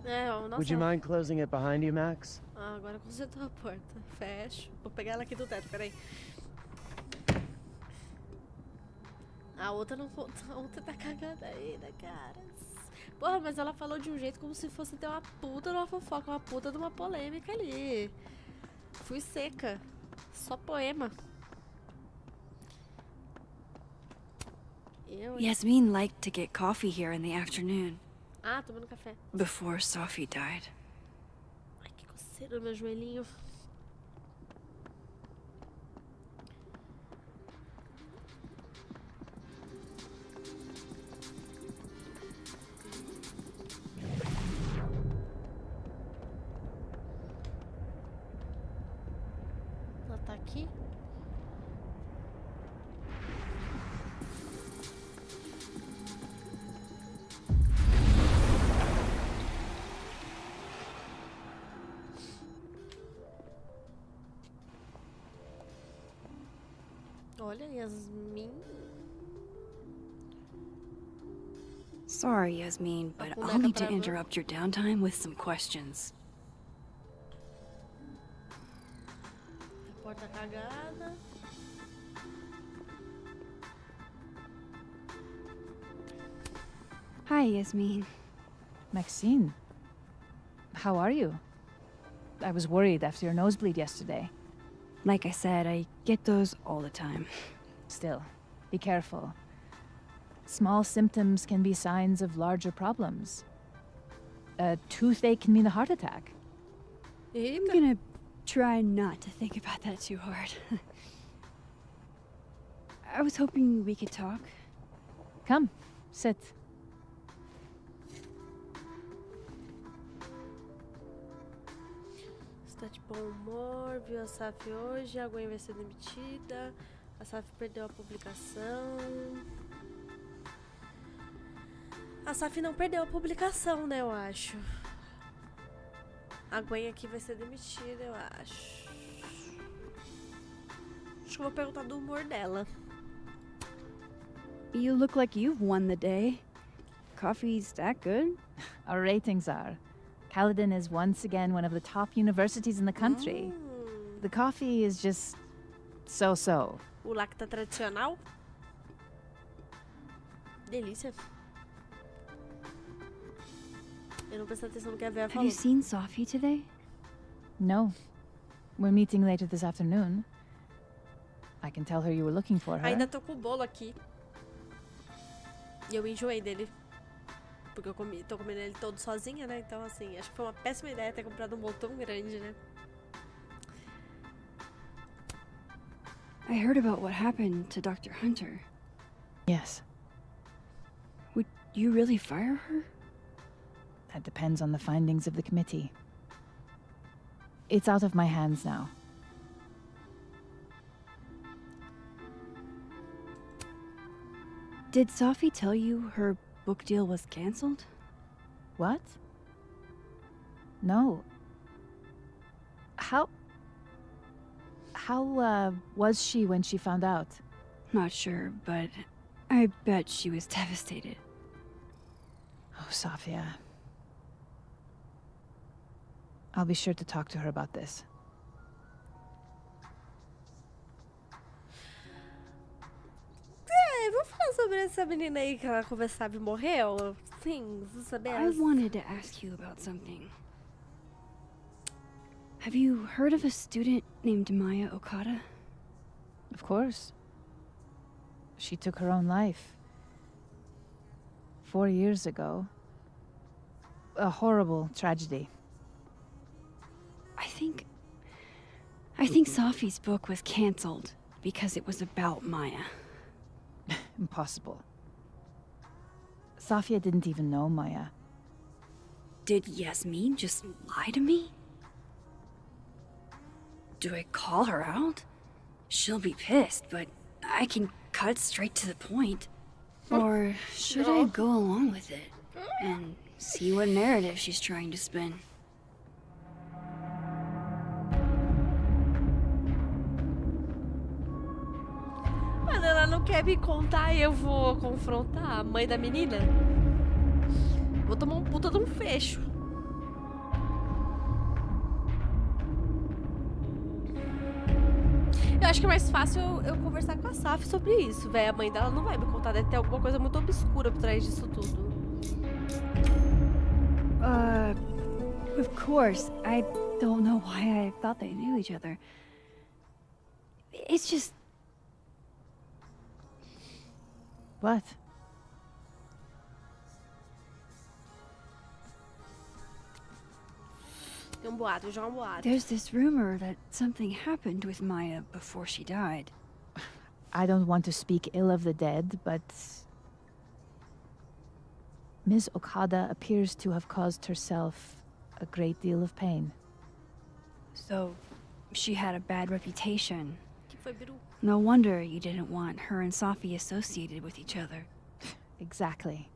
Nossa. Would you mind closing it behind you, Max? Ah, agora consertou a porta. Fecho. Vou pegar ela aqui do teto, peraí. A outra não... A outra tá cagada ainda, cara. Porra, mas ela falou de um jeito como se fosse ter uma puta de uma fofoca, uma puta de uma polêmica ali. Fui seca. Só poema. Yasmin liked to get coffee here in the afternoon. Ah, tomando café. Before Safi died. Ai, que coceira no meu joelhinho. Ela tá aqui? Olha, Yasmin. Sorry, Yasmin, but boneca I'll need to pra ver. interrupt your downtime with some questions. A porta cagada. Hi, Yasmin. Maxine, how are you? I was worried after your nosebleed yesterday. Like I said, I get those all the time. Still, be careful. Small symptoms can be signs of larger problems. A toothache can mean a heart attack. I'm gonna try not to think about that too hard. I was hoping we could talk. Come, sit. Está de bom humor, viu a Safi hoje, a Gwen vai ser demitida, a Safi perdeu a publicação. A Safi não perdeu a publicação, né, eu acho. A Gwen aqui vai ser demitida, eu acho. Acho que eu vou perguntar do humor dela. You look like you've won the day. Coffee's that good? Our ratings are. Caledon is once again one of the top universities in the country. The coffee is just so-so. O lacta tradicional. Delícia. Eu não prestei atenção no que a Vera Have falou. you seen Safi today? No. We're meeting later this afternoon. I can tell her you were looking for her. Ainda tô com o bolo aqui. E eu enjoei dele. Porque eu tô comendo ele todo sozinha, né? Então, assim, acho que foi uma péssima ideia ter comprado um bolo tão grande, né? I heard about what happened to Dr. Hunter. Yes. Would you really fire her? That depends on the findings of the committee. It's out of my hands now. Did Safi tell you her book deal was canceled? What? No. How was she when she found out? Not sure, but I bet she was devastated. Oh, Safia. I'll be sure to talk to her about this. Vamos falar sobre essa menina aí que ela conversava e morreu? Sim, você saber? I wanted to ask you about something. Have you heard of a student named Maya Okada? Of course. She took her own life. 4 years ago. A horrible tragedy. I think Safi's book was cancelled because it was about Maya. Impossible. Safia didn't even know Maya. Did Yasmin just lie to me? Do I call her out? She'll be pissed, but I can cut straight to the point. Or should I go along with it and see what narrative she's trying to spin? Mas ela não quer me contar e eu vou confrontar a mãe da menina? Vou tomar um puta de um fecho. Eu acho que é mais fácil eu conversar com a Safi sobre isso, velho. A mãe dela não vai me contar, deve ter alguma coisa muito obscura por trás disso tudo. Of course. I don't know why I thought they knew each other. It's just... What? Tem um boato, já um boato. There's this rumor that something happened with Maya before she died. I don't want to speak ill of the dead, but Ms. Okada appears to have caused herself a great deal of pain. So, she had a bad reputation. Que foi, Biru? No wonder you didn't want her and Safi associated with each other. Exactly.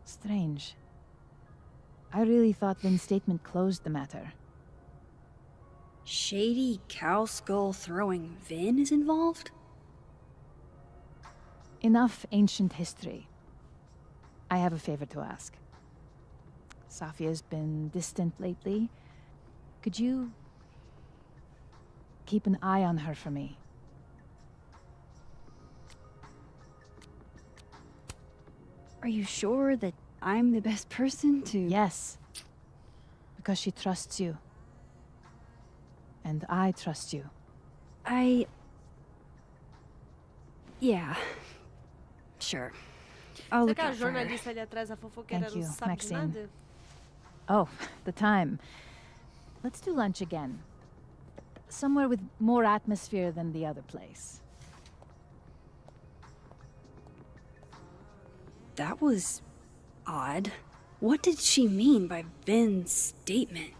Strange. I really thought Vin's statement closed the matter. Shady cow skull throwing Vin is involved? Enough ancient history. I have a favor to ask. Safia's been distant lately. Could you keep an eye on her for me? Are you sure that I'm the best person to... Yes. Because she trusts you. And I trust you. Yeah. Sure. I'll Será look que a out for her. jornalista ali atrás, a fofoqueira, Thank não you, sabe de Maxine. nada? Oh, the time. Let's do lunch again. Somewhere with more atmosphere than the other place. That was... odd. What did she mean by Vin's statement?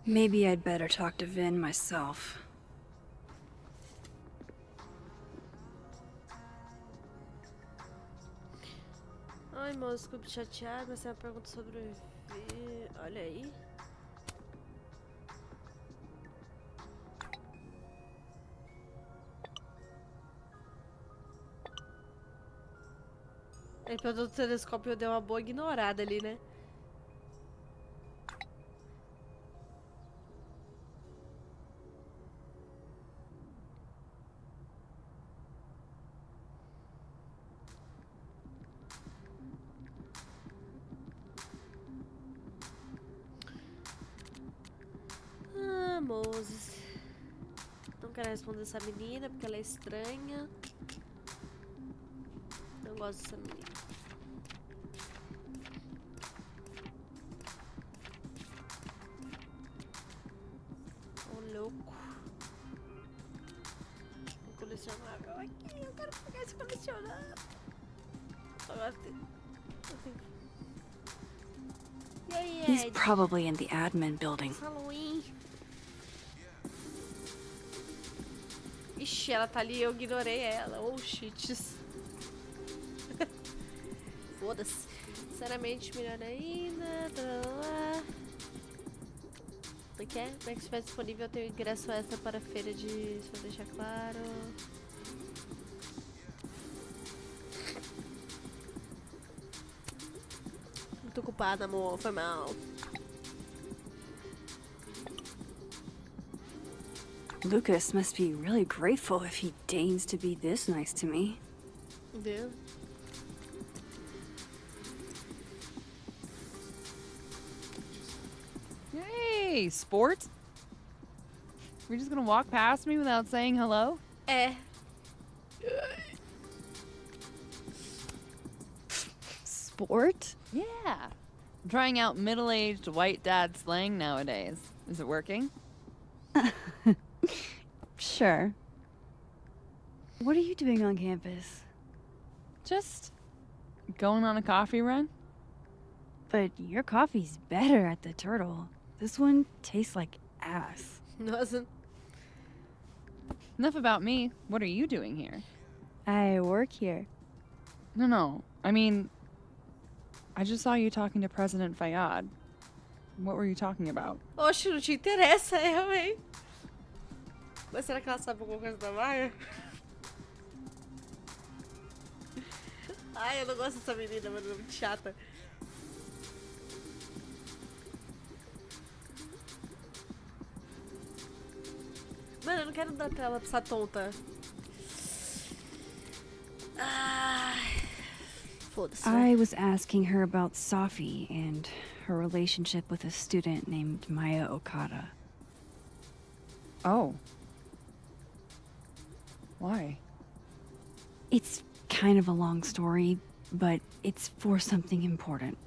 Maybe I'd better talk to Vin myself. Ai, moço, desculpe chatear, mas tem uma pergunta sobre o EV. Olha aí. Ele pelo telescópio deu uma boa ignorada ali, né? Ah, Moses. Não quero responder essa menina porque ela é estranha. Não gosto dessa menina. Ô, louco. Um colecionável aqui. Eu quero pegar esse colecionável. Agora tem... E aí, He's Ed? probably in the admin building. Halloween. Ixi, ela tá ali, eu ignorei ela. Oh, shits. Foda-se. Sinceramente, melhor ainda. O que é? Como é que estiver disponível, eu tenho ingresso extra para a feira de... Só deixar claro. Muito ocupada, amor. Foi mal. Lucas must be really grateful if he deigns to be this nice to me. Entendeu? Hey, Hey, sport. You're just gonna walk past me without saying hello? É. Sport? Yeah. I'm trying out middle-aged white dad slang nowadays. Is it working? Sure. What are you doing on campus? Just going on a coffee run? But your coffee's better at the Turtle. This one tastes like ass. Nossa. Enough about me. What are you doing here? I work here. No. I mean, I just saw you talking to President Fayyad. What were you talking about? Oxe, não te interessa, eu, hein? Mas será que ela sabe alguma coisa da Maia? Ai, eu não gosto dessa menina, mano, ela é muito chata. Mano, eu não quero dar tela pra essa tonta. Ai. Foda-se. I was asking her about Safi and her relationship with a student named Maya Okada. Oh. Why? It's kind of a long story, but it's for something important.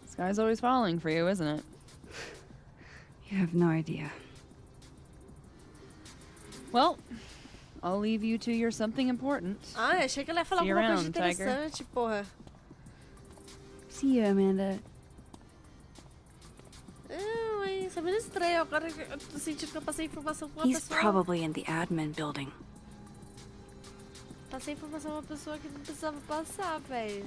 This guy's always falling for you, isn't it? You have no idea. Well, I'll leave you to your something important. Ai, achei que ela ia falar See you alguma coisa around, interessante, porra. See you, Amanda. Não, isso é meio estranho. Agora eu tô sentindo que eu passei informação pra uma He's pessoa. probably in the admin building. Passei informação pra uma pessoa que não precisava passar, velho.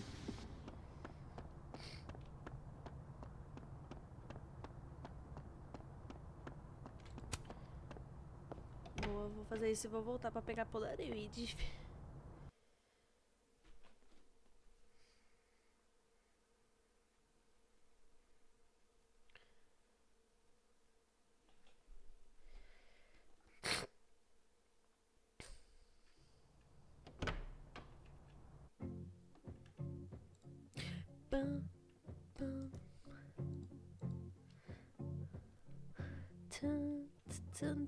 Boa, vou fazer isso e vou voltar pra pegar Polaroid. Bum, bum. Tum, tum, tum,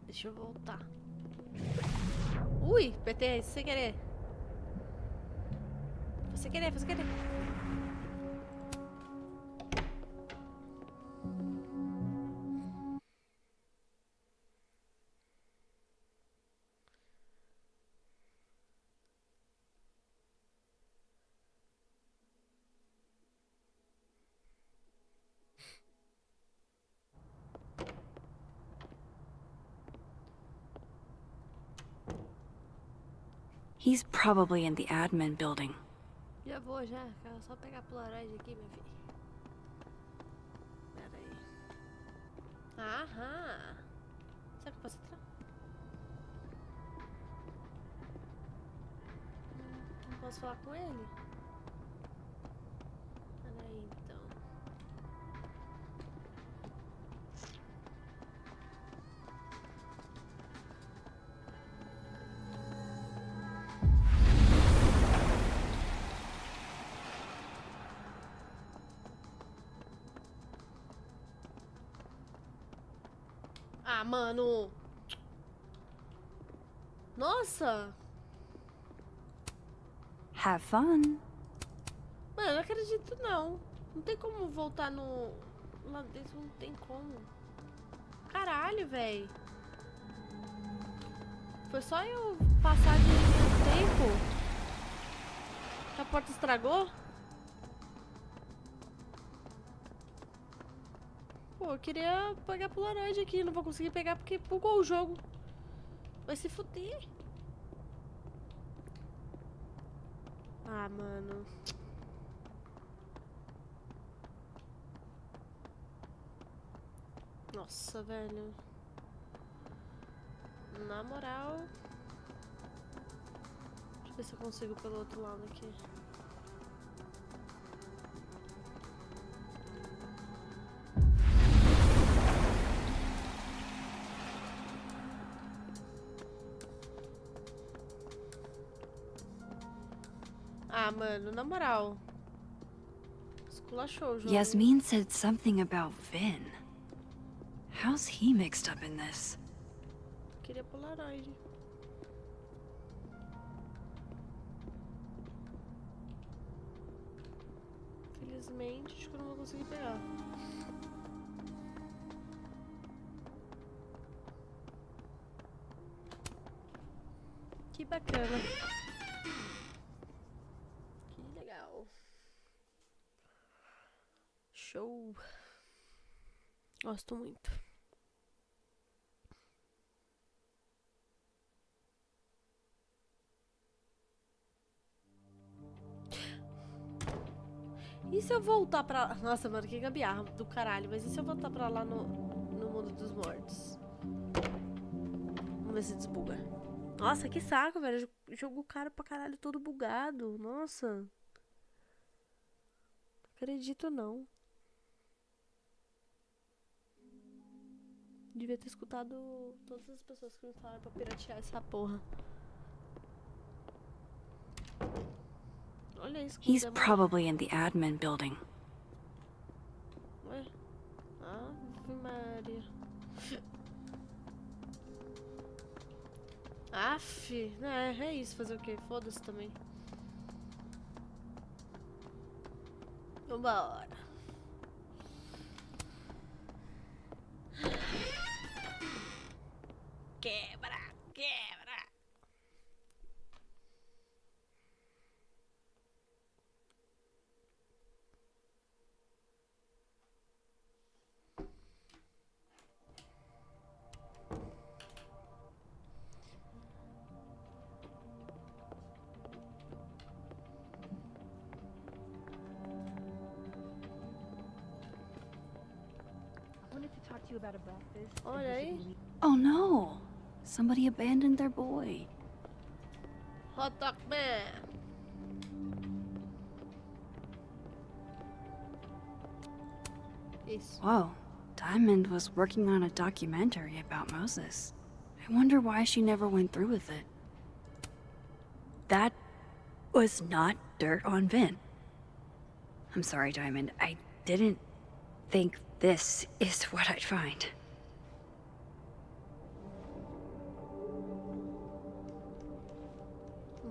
Deixa eu voltar. Ui, PT, sem querer. Sem querer, sem querer. He's probably in the admin building. Já vou, já. Quero só pegar a Polaroid aqui, minha filha. Pera aí. Aham. Será que eu posso entrar? Não posso falar com ele? Pera aí, então. Ah, mano. Nossa. Have fun. Mano, eu não acredito não. Não tem como voltar no... Lá dentro não tem como. Caralho, véi. Foi só eu passar de tempo. Que a porta estragou? Pô, eu queria pegar Polaroid aqui. Não vou conseguir pegar porque bugou o jogo. Vai se fuder. Ah, mano. Nossa, velho. Na moral. Deixa eu ver se eu consigo pelo outro lado aqui. Ah, mano, na moral. Esculachou o jogo. Yasmin said something about Vin. How's he mixed up in this? Queria Polaroid. Felizmente, acho que eu não vou conseguir pegar. Que bacana. Que legal. Show. Gosto muito. E se eu voltar pra... Nossa, mano, que gambiarra do caralho. Mas e se eu voltar pra lá no mundo dos mortos? Vamos ver se desbuga. Nossa, que saco, velho. Jogo cara pra caralho todo bugado. Nossa. Não acredito, não. Devia ter escutado todas as pessoas que me falaram pra piratear essa porra. Olha isso. He's probably in the admin building. Ué? Ave Maria. Aff, é isso, fazer o quê? Foda-se também. Vambora. Quebra, quebra. Olha aí. Oh no! Somebody abandoned their boy. Hot dog man. Isso. Whoa. Diamond was working on a documentary about Moses. I wonder why she never went through with it. That was not dirt on Vin. I'm sorry, Diamond. I didn't think this is what I'd find.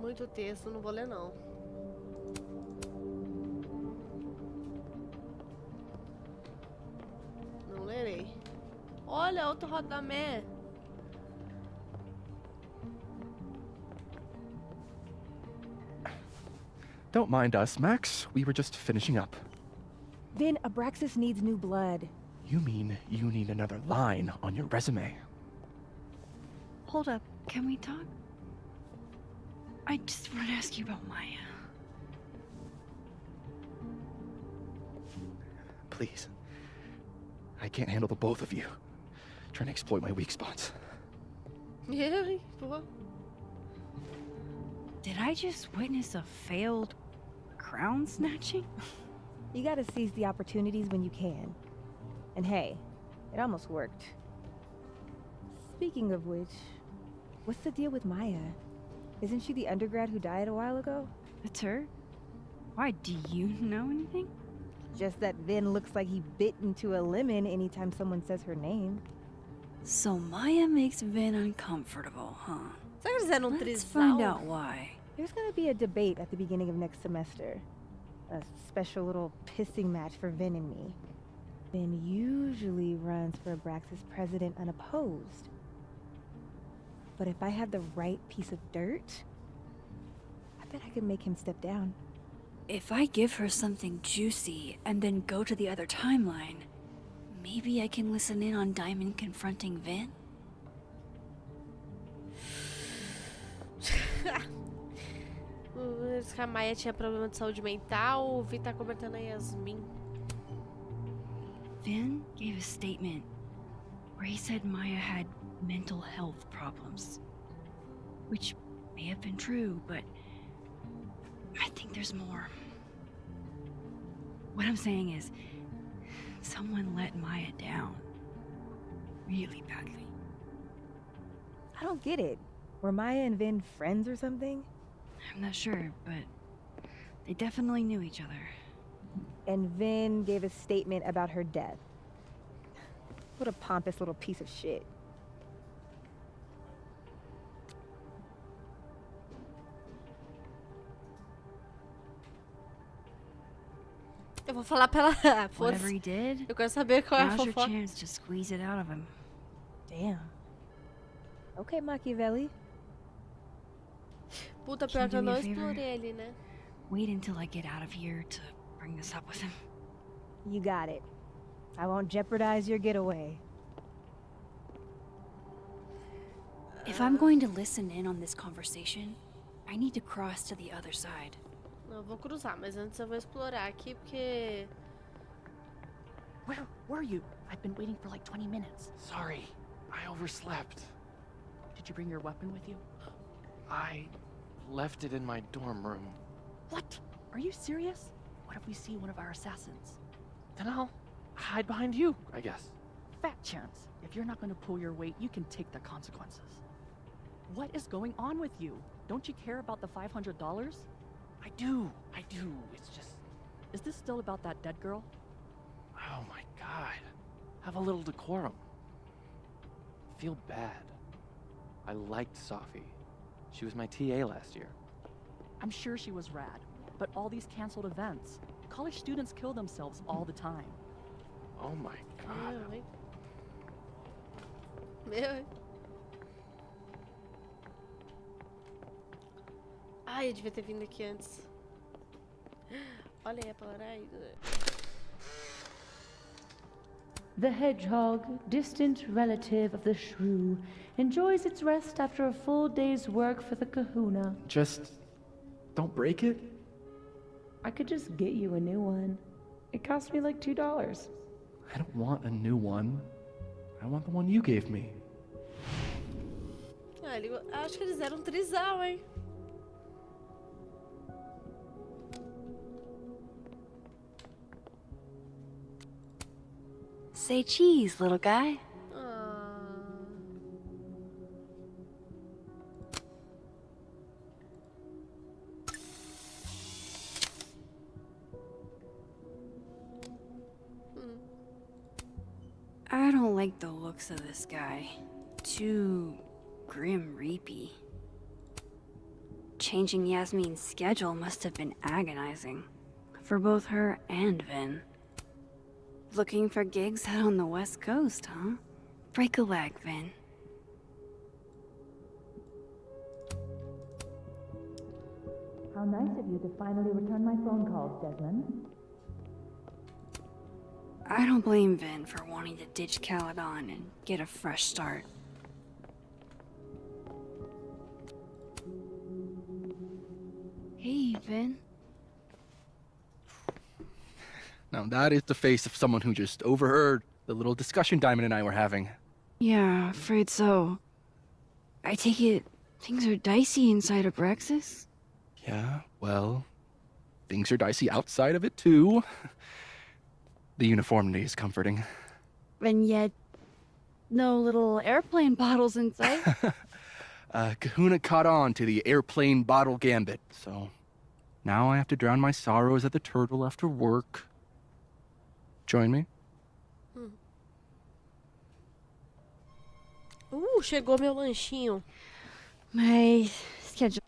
Muito texto, não vou ler não. Não lerei. Olha, outro rodamé. Don't mind us, Max. We were just finishing up. Vin, Abraxas needs new blood. You mean you need another line on your resume? Hold up. Can we talk? I just want to ask you about Maya. Please. I can't handle the both of you. Trying to exploit my weak spots. Really? Porra. Did I just witness a failed crown snatching? You gotta seize the opportunities when you can. And hey, it almost worked. Speaking of which, what's the deal with Maya? Isn't she the undergrad who died a while ago? That's her? Why, do you know anything? Just that Vin looks like he bit into a lemon anytime someone says her name. So Maya makes Vin uncomfortable, huh? Será que eles eram um Let's trisal? find out why. There's gonna be a debate at the beginning of next semester. A special little pissing match for Vin and me. Vin usually runs for Abraxas president unopposed. But if I had the right piece of dirt, I bet I could make him step down. If I give her something juicy and then go to the other timeline, maybe I can listen in on Diamond confronting Vin? Diz que a Maia tinha problema de saúde mental. O Vi tá comentando a Yasmin. Vin gave a statement where he said Maya had mental health problems. Which may have been true, but I think there's more. What I'm saying is, someone let Maya down. Really badly. I don't get it. Were Maya and Vin friends or something? I'm not sure, but they definitely knew each other. And Vin gave a statement about her death. What a pompous little piece of shit. Eu vou falar pra ela. Whatever he did, Eu quero saber qual é a now's your fofoca. chance to squeeze it out of him. Damn. Okay, Machiavelli. Puta, Can pior you que eu do me não a favor? explorei ele, né? Wait until I get out of here to bring this up with him. You got it. I won't jeopardize your getaway. If I'm going to listen in on this conversation, I need to cross to the other side. Não, eu vou cruzar, mas antes eu vou explorar aqui, porque... Where were you? I've been waiting for like 20 minutes. Sorry, I overslept. Did you bring your weapon with you? I left it in my dorm room. What? Are you serious? What if we see one of our assassins? Then I'll hide behind you, I guess. Fat chance. If you're not going to pull your weight, you can take the consequences. What is going on with you? Don't you care about the $500? I do. It's just... Is this still about that dead girl? Oh my god. Have a little decorum. Feel bad. I liked Safi. She was my TA last year. I'm sure she was rad, but all these canceled events. College students kill themselves all the time. Oh my god. Meu, hein? Meu, hein? Ai, eu devia ter vindo aqui antes. Olha aí a Polaroid. The hedgehog, distant relative of the shrew, enjoys its rest after a full day's work for the kahuna. Just don't break it? I could just get you a new one. It cost me like $2. I don't want a new one. I want the one you gave me. Ah, acho que eles eram um trisal, hein? Say cheese, little guy. I don't like the looks of this guy. Too grim reapy. Changing Yasmin's schedule must have been agonizing. For both her and Vin. Looking for gigs out on the West Coast, huh? Break a leg, Vin. How nice of you to finally return my phone calls, Desmond. I don't blame Vin for wanting to ditch Caledon and get a fresh start. Hey, Vin. Now that is the face of someone who just overheard the little discussion Diamond and I were having. Yeah, afraid so. I take it things are dicey inside of Brexis? Yeah, well, things are dicey outside of it too. The uniformity is comforting. And yet, no little airplane bottles in sight. Kahuna caught on to the airplane bottle gambit, so now I have to drown my sorrows at the turtle after work. Join me? Chegou meu lanchinho. My schedule.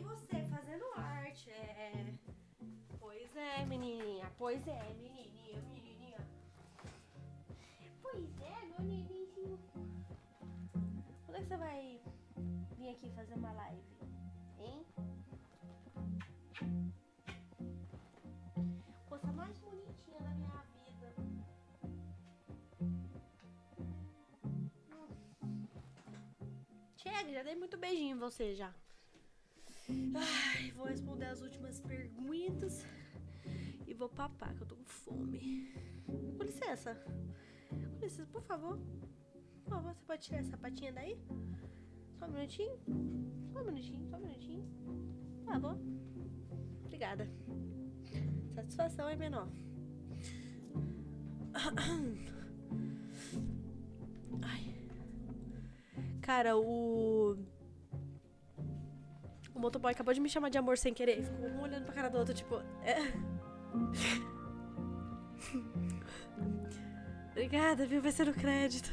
você fazendo arte, Pois é, menininha. Pois é, menininha. Pois é, meu neninho. Quando é que você vai vir aqui fazer uma live, hein? Coisa mais bonitinha da minha vida. Chega, já dei muito beijinho em você já. Ai, vou responder as últimas perguntas e vou papar, que eu tô com fome. Com licença. Com licença, por favor. Por favor, você pode tirar essa patinha daí? Só um minutinho. Só um minutinho. Por favor. Obrigada. Satisfação é menor. Ai. Cara, o motoboy acabou de me chamar de amor sem querer. Ficou um olhando pra cara do outro, tipo... Obrigada, viu? Vai ser no crédito.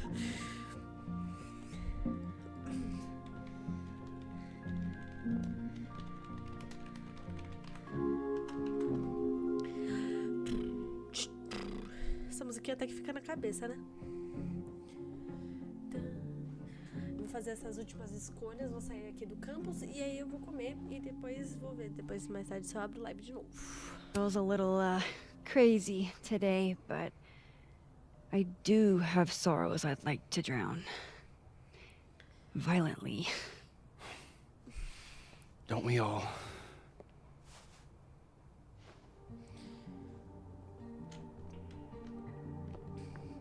Essa musiquinha até que fica na cabeça, né? Vou fazer essas últimas escolhas, vou sair aqui do campus e aí eu vou comer e depois vou ver. Depois, mais tarde, se eu abro live de novo. I was a little, crazy today, but I do have sorrows I'd like to drown. Violently. Don't we all?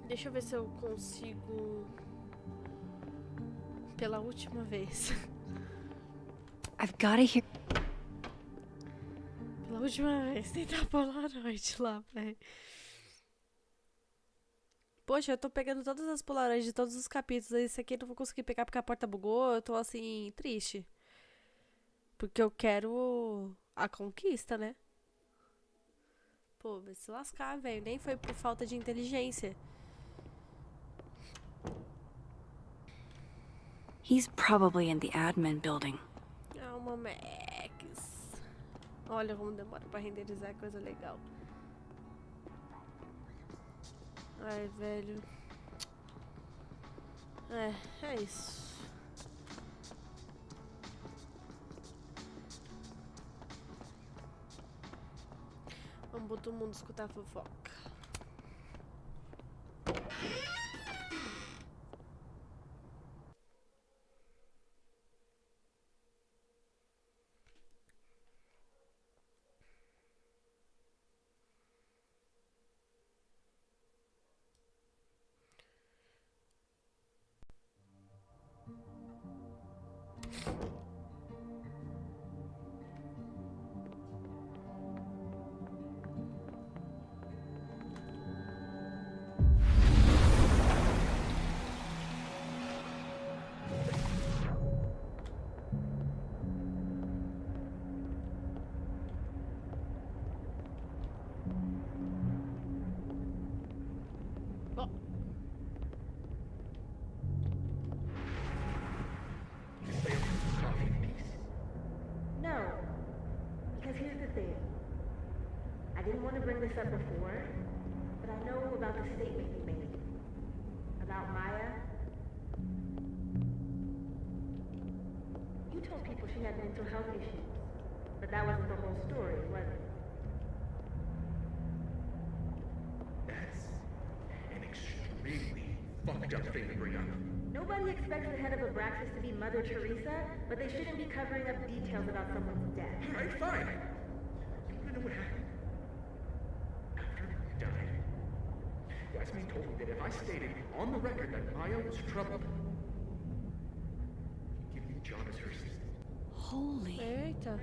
Deixa eu ver se eu consigo... Pela última vez. I've gotta hear... Pela última vez, tentar Polaroid lá, velho. Poxa, eu tô pegando todas as Polaroids de todos os capítulos. Esse aqui eu não vou conseguir pegar porque a porta bugou. Eu tô, assim, triste. Porque eu quero a conquista, né? Pô, vai se lascar, velho. Nem foi por falta de inteligência. He's probably in the admin building. Calma, Max. Olha como demora pra renderizar, coisa legal. Ai, velho. É isso. Vamos todo mundo escutar a fofoca. No, because here's the thing. I didn't want to bring this up before, but I know about the statement you made. About Maya. You told people she had mental health issues, but that wasn't the whole story, was it? That's an extremely fucked up thing to bring up. Nobody expects the head of Abraxas to be Mother Teresa, but they shouldn't be covering up details about someone's death. Alright, fine. You wanna know what happened? After he died, Yasmin told me that if I stated on the record that Maya was troubled, he'd give me a job as her assistant. Holy. Eita.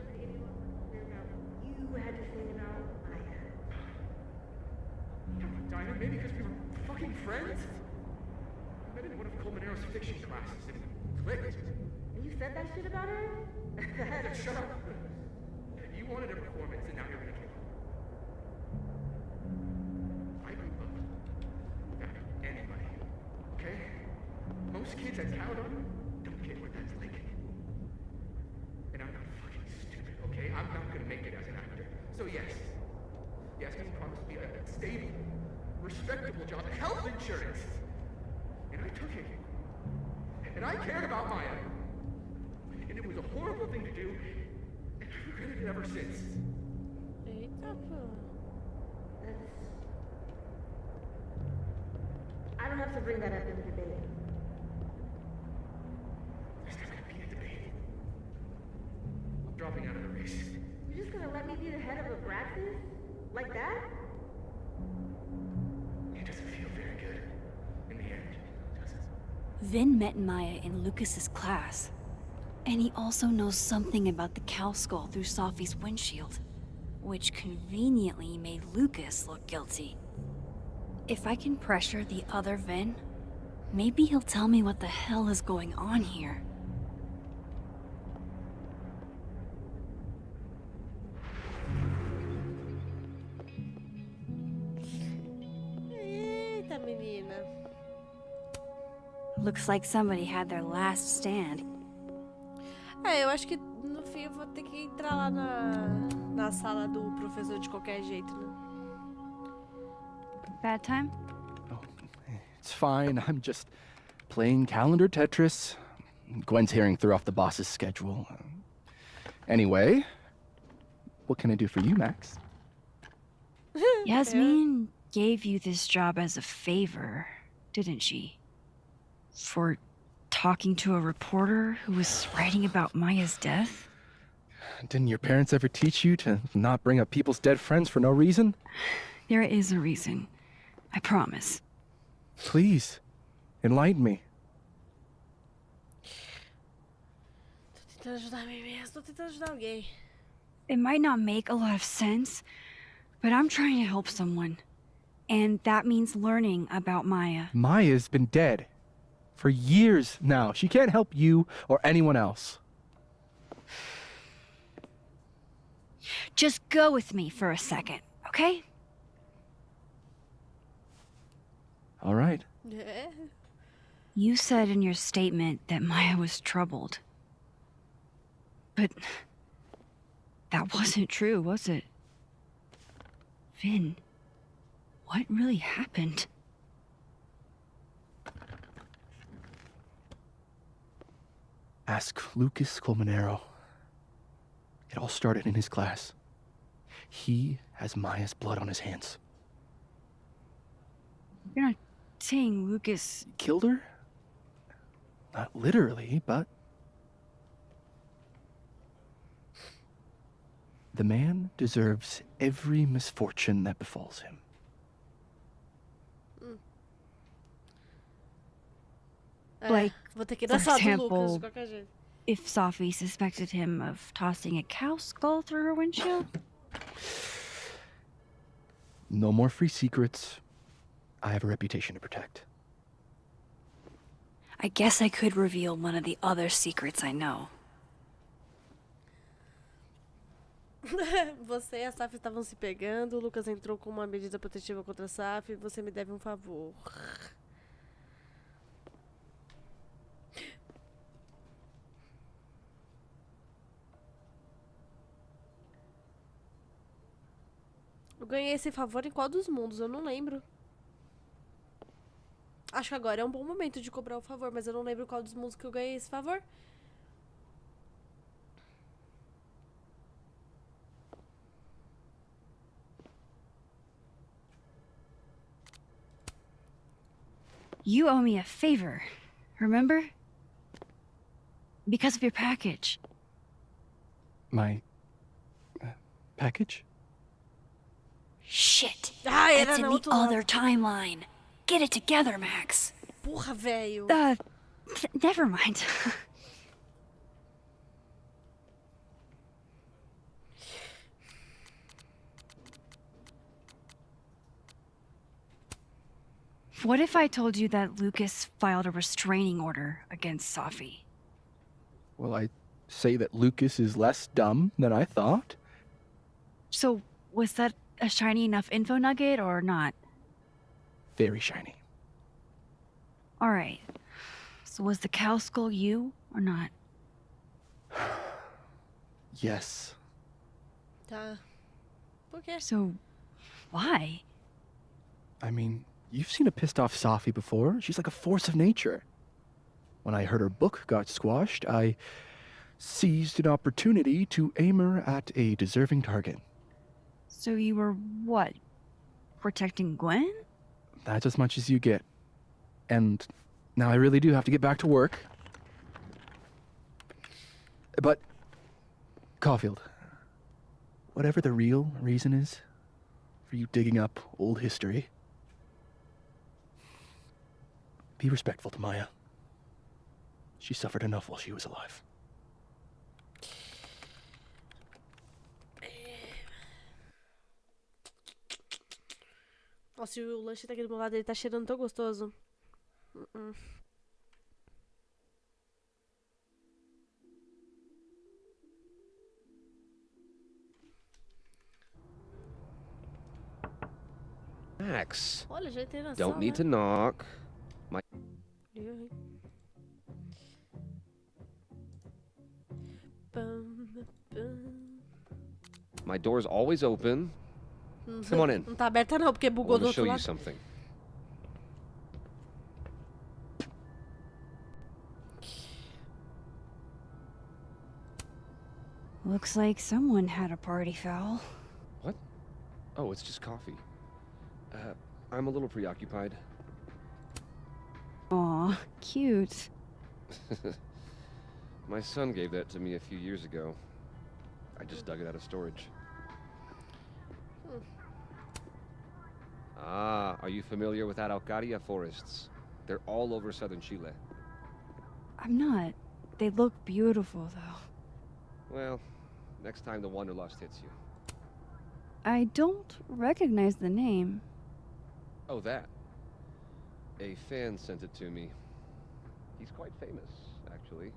You had to say about Maya. Dinah, maybe because we were fucking friends? I met in one of Colmenaro's fiction classes and it clicked. And you said that shit about her? Shut up. You wanted a performance and now you're gonna get it. I grew up without anybody, okay? Most kids at Caledon don't get what that's like. And I'm not fucking stupid. I'm not gonna make it as an actor. So yes, Yasmin promised me a stable, respectable job, health insurance. And I took it. And I cared about Maya. And it was a horrible thing to do, and I've regretted it ever since. Eita, pô. I don't have to bring that up in the debate. There's not gonna be a debate. I'm dropping out of the race. You're just gonna let me be the head of a practice? Like that? It doesn't feel very good. In the end, does it? Vin met Maya in Lucas's class. And he also knows something about the cow skull through Safi's windshield, which conveniently made Lucas look guilty. If I can pressure the other Vin, maybe he'll tell me what the hell is going on here. Eita, menina. Looks like somebody had their last stand. É, eu acho que no fim eu vou ter que entrar lá na sala do professor de qualquer jeito, né? Bad time? It's fine. I'm just playing calendar Tetris. Gwen's hearing threw off the boss's schedule. Anyway, what can I do for you, Max? Yasmin gave you this job as a favor, didn't she? For talking to a reporter who was writing about Maya's death? Didn't your parents ever teach you to not bring up people's dead friends for no reason? There is a reason. I promise. Please, enlighten me. Tô tentando ajudar a mim mesmo, tô tentando ajudar alguém. It might not make a lot of sense, but I'm trying to help someone. And that means learning about Maya. Maya's been dead for years now. She can't help you or anyone else. Just go with me for a second, okay? All right. É. You said in your statement that Maya was troubled. But that wasn't true, was it? Vin, what really happened? Ask Lucas Colmenero. It all started in his class. He has Maya's blood on his hands. You're not saying Lucas Killed her? Not literally, but... The man deserves every misfortune that befalls him. Like, vou ter que ir for na sala do Lucas example, de qualquer jeito. if Safi suspected him of tossing a cow skull through her windshield? No more free secrets. I have a reputation to protect. I guess I could reveal one of the other secrets I know. Você e a Safi estavam se pegando, o Lucas entrou com uma medida protetiva contra a Safi, você me deve um favor. Eu ganhei esse favor em qual dos mundos? Eu não lembro. Acho que agora é um bom momento de cobrar o favor, mas eu não lembro qual dos mundos que eu ganhei esse favor. You owe me a favor, remember? Because of your package. My... package? Shit! Ah, era It's in no the outro lado. other timeline. Get it together, Max. Porra, velho. Never mind. What if I told you that Lucas filed a restraining order against Safi? Well, I say that Lucas is less dumb than I thought. So, was that a shiny enough info nugget or not? Very shiny. Alright. So was the cow skull you or not? Yes. Tá. Por quê? So, why? I mean, you've seen a pissed off Safi before. She's like a force of nature. When I heard her book got squashed, I seized an opportunity to aim her at a deserving target. So you were what? Protecting Gwen? That's as much as you get. And now I really do have to get back to work. But, Caulfield, whatever the real reason is for you digging up old history, be respectful to Maya. She suffered enough while she was alive. Nossa, e o lanche daqui do meu lado, ele tá cheirando tão gostoso. Max. Olha, já entrei na Don't sala. need to knock. My My door's always open. Come on in. Não tá aberta não, porque I bugou want do to show outro you lado. something. Looks like someone had a party foul. What? Oh, it's just coffee. I'm a little preoccupied. Aw, cute. My son gave that to me a few years ago. I just dug it out of storage. Ah, are you familiar with Araucaria forests? They're all over southern Chile. I'm not. They look beautiful, though. Well, next time the wanderlust hits you. I don't recognize the name. Oh, that. A fan sent it to me. He's quite famous, actually.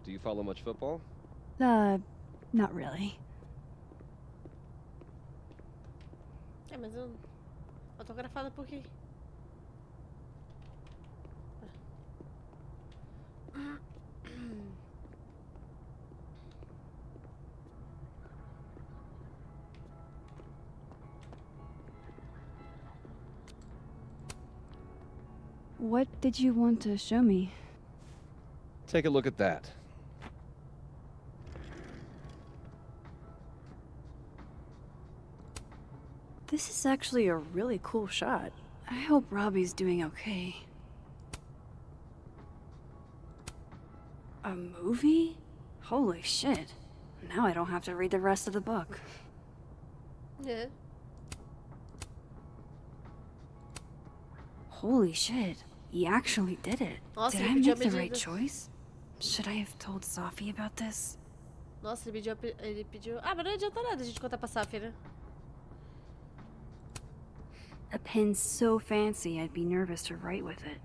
Do you follow much football? Not really. É, mas eu... Autografada por quê? What did you want to show me? Take a look at that. This is actually a really cool shot. I hope Robbie's doing okay. A movie? Holy shit. Now I don't have to read the rest of the book. Yeah. Holy shit. He actually did it. Nossa, Did ele I pediu make a the right medida. choice? Should I have told Safi about this? Nossa, ele pediu... Ah, mas não adianta nada a gente contar pra Safi, né? A pen so fancy I'd be nervous to write with it.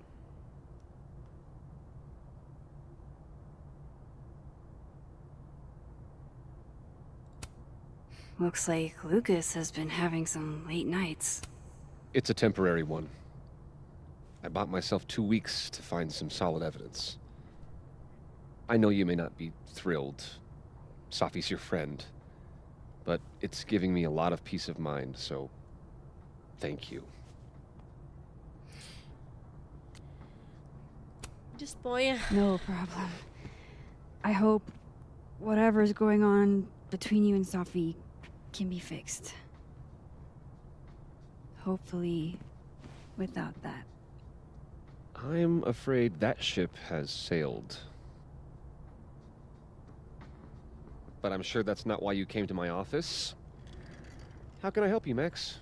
Looks like Lucas has been having some late nights. It's a temporary one. I bought myself 2 weeks to find some solid evidence. I know you may not be thrilled. Safi's your friend. But it's giving me a lot of peace of mind, so thank you. Disponha. No problem. I hope whatever's going on between you and Safi can be fixed. Hopefully, without that. I'm afraid that ship has sailed. But I'm sure that's not why you came to my office. How can I help you, Max?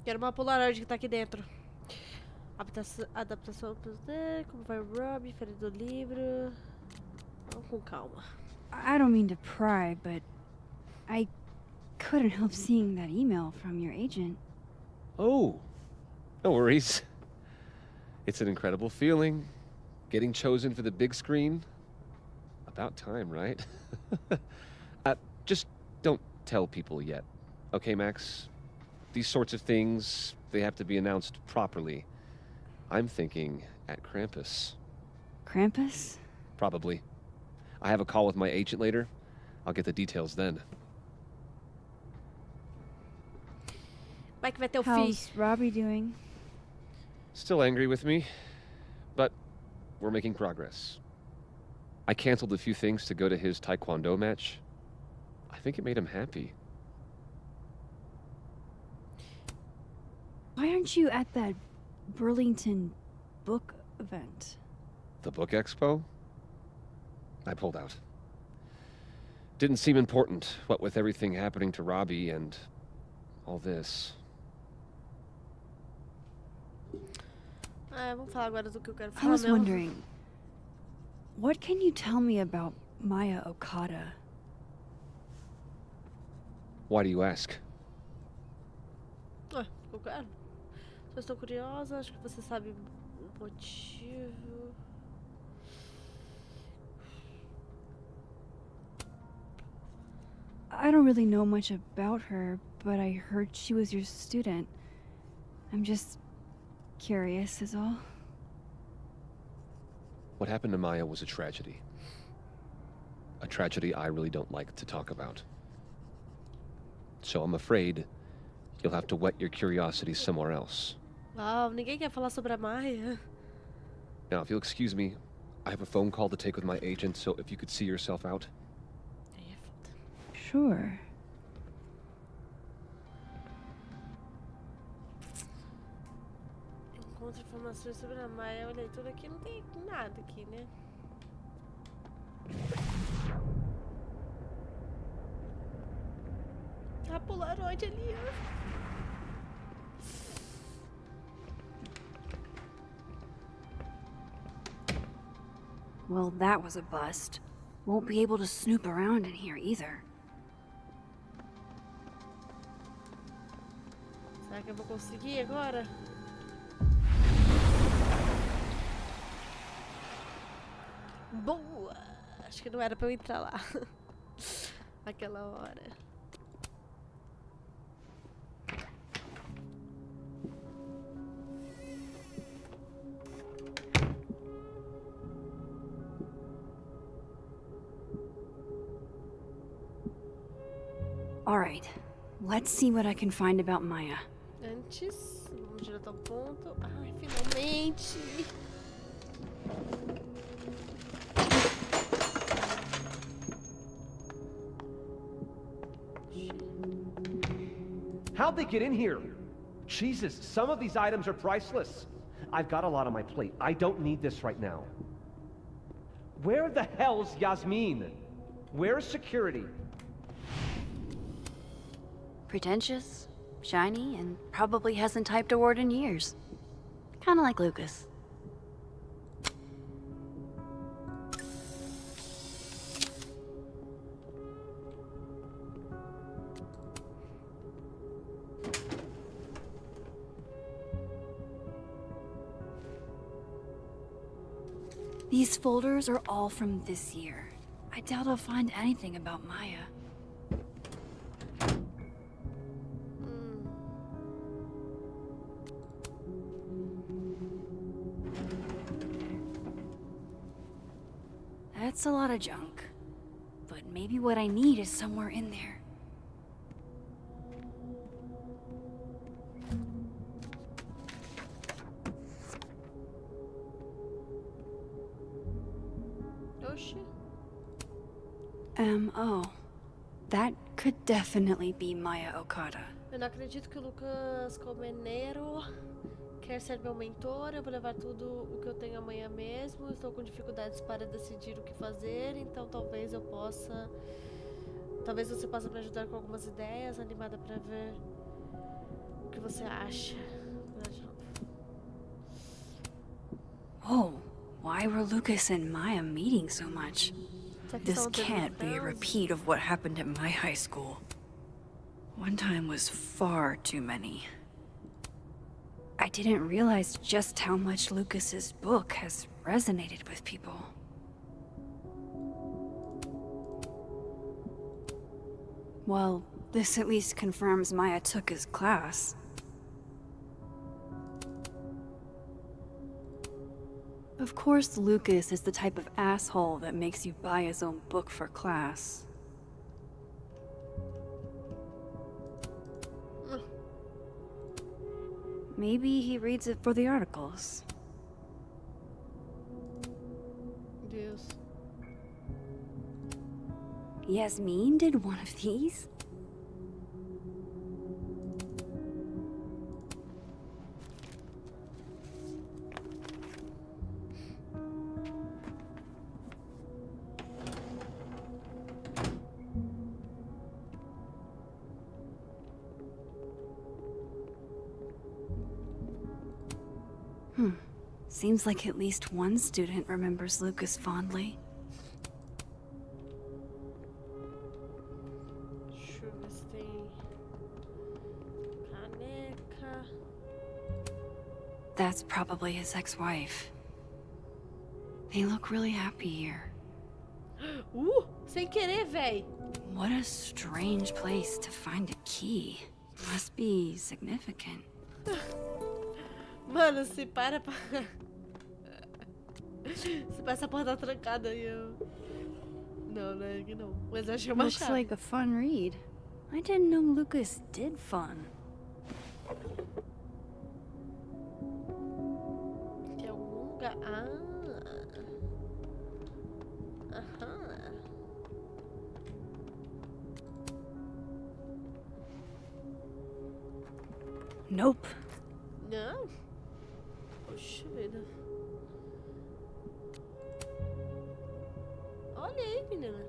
Quero uma Polaroid que tá aqui dentro. Adaptação... Como vai o Robbie? Feira do livro... Vamos com calma. I don't mean to pry, but I couldn't help seeing that email from your agent. Oh, no worries. It's an incredible feeling. Getting chosen for the big screen. About time, right? Just don't tell people yet. Okay, Max? These sorts of things, they have to be announced properly. I'm thinking at Krampus. Krampus? Probably. I have a call with my agent later. I'll get the details then. Vai que vai ter o How's Robbie doing? Still angry with me, but we're making progress. I canceled a few things to go to his taekwondo match. I think it made him happy. Why aren't you at that Burlington book event? The book expo? I pulled out. Didn't seem important, what with everything happening to Robbie and all this. Vamos falar agora do que eu quero I falar was mesmo. wondering, what can you tell me about Maya Okada? Why do you ask? Eu quero. Só estou curiosa, acho que você sabe o motivo. I don't really know much about her, but I heard she was your student. I'm just curious is all. What happened to Maya was a tragedy. A tragedy I really don't like to talk about. So I'm afraid you'll have to whet your curiosity somewhere else. Uau, ninguém quer falar sobre a Maya. Now, if you'll excuse me, I have a phone call to take with my agent, so if you could see yourself out. Sure. Encontra informações sobre a Maya. Olha aí, tudo aqui não tem nada aqui, né? A Polaroid ali, ó. Well, that was a bust. Won't be able to snoop around in here either. Será que eu vou conseguir agora? Boa! Acho que não era pra eu entrar lá. Aquela hora. All right, let's see what I can find about Maya. Antes, vamos direto ao ponto. Ai, finalmente! How'd they get in here? Jesus, some of these items are priceless. I've got a lot on my plate. I don't need this right now. Where the hell's Yasmin? Where's security? Pretentious, shiny, and probably hasn't typed a word in years. Kinda like Lucas. These folders are all from this year. I doubt I'll find anything about Maya. That's a lot of junk. But maybe what I need is somewhere in there. Oxi. Oh. That could definitely be Maya Okada. Eu não acredito que o Lucas Colmenero quer ser meu mentor. Eu vou levar tudo o que eu tenho amanhã mesmo. Estou com dificuldades para decidir o que fazer, então talvez eu possa... Talvez você possa me ajudar com algumas ideias, animada para ver o que você acha. Oh, why were Lucas and Maya meeting so much? This can't be a repeat of what happened at my high school. One time was far too many. I didn't realize just how much Lucas's book has resonated with people. Well, this at least confirms Maya took his class. Of course, Lucas is the type of asshole that makes you buy his own book for class. Maybe he reads it for the articles. Deus. Yasmin did one of these? Seems like at least one student remembers Lucas fondly. Deixa eu ver se tem caneca. That's probably his ex-wife. They look really happy here. Sem querer, véi. What a strange place to find a key. Must be significant. Mano, se para pra... Se passa a porta trancada aí, eu... Não, não é aqui não. Mas eu achei uma Looks chave. like a fun read. I didn't know Lucas did fun. Tem algum lugar... Aham. Nope. Não? Poxa vida. Olha aí, menina.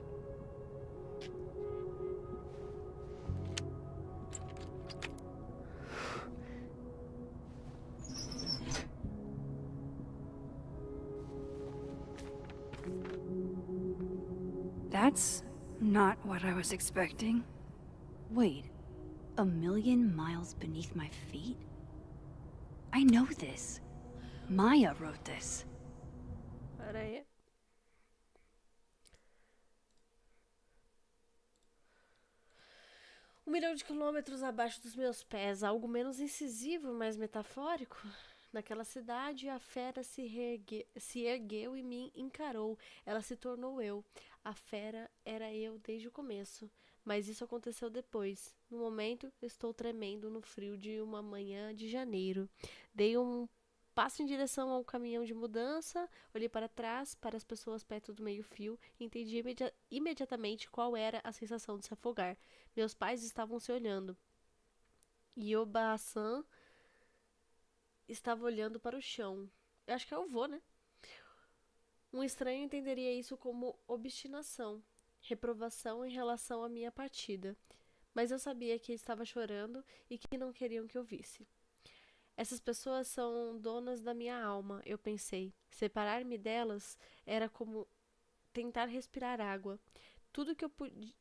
That's not what I was expecting. Wait, 1,000,000 miles beneath my feet? I know this. Maya wrote this. Pera aí. Um milhão de quilômetros abaixo dos meus pés, algo menos incisivo, mas metafórico. Naquela cidade, a fera se ergueu e me encarou. Ela se tornou eu. A fera era eu desde o começo, mas isso aconteceu depois. No momento, estou tremendo no frio de uma manhã de janeiro. Dei um passo em direção ao caminhão de mudança, olhei para trás, para as pessoas perto do meio-fio e entendi imediatamente qual era a sensação de se afogar. Meus pais estavam se olhando. Yoba-san estava olhando para o chão. Eu acho que é o vô, né? Um estranho entenderia isso como obstinação, reprovação em relação à minha partida. Mas eu sabia que estava chorando e que não queriam que eu visse. Essas pessoas são donas da minha alma, eu pensei. Separar-me delas era como tentar respirar água. Tudo que eu podia...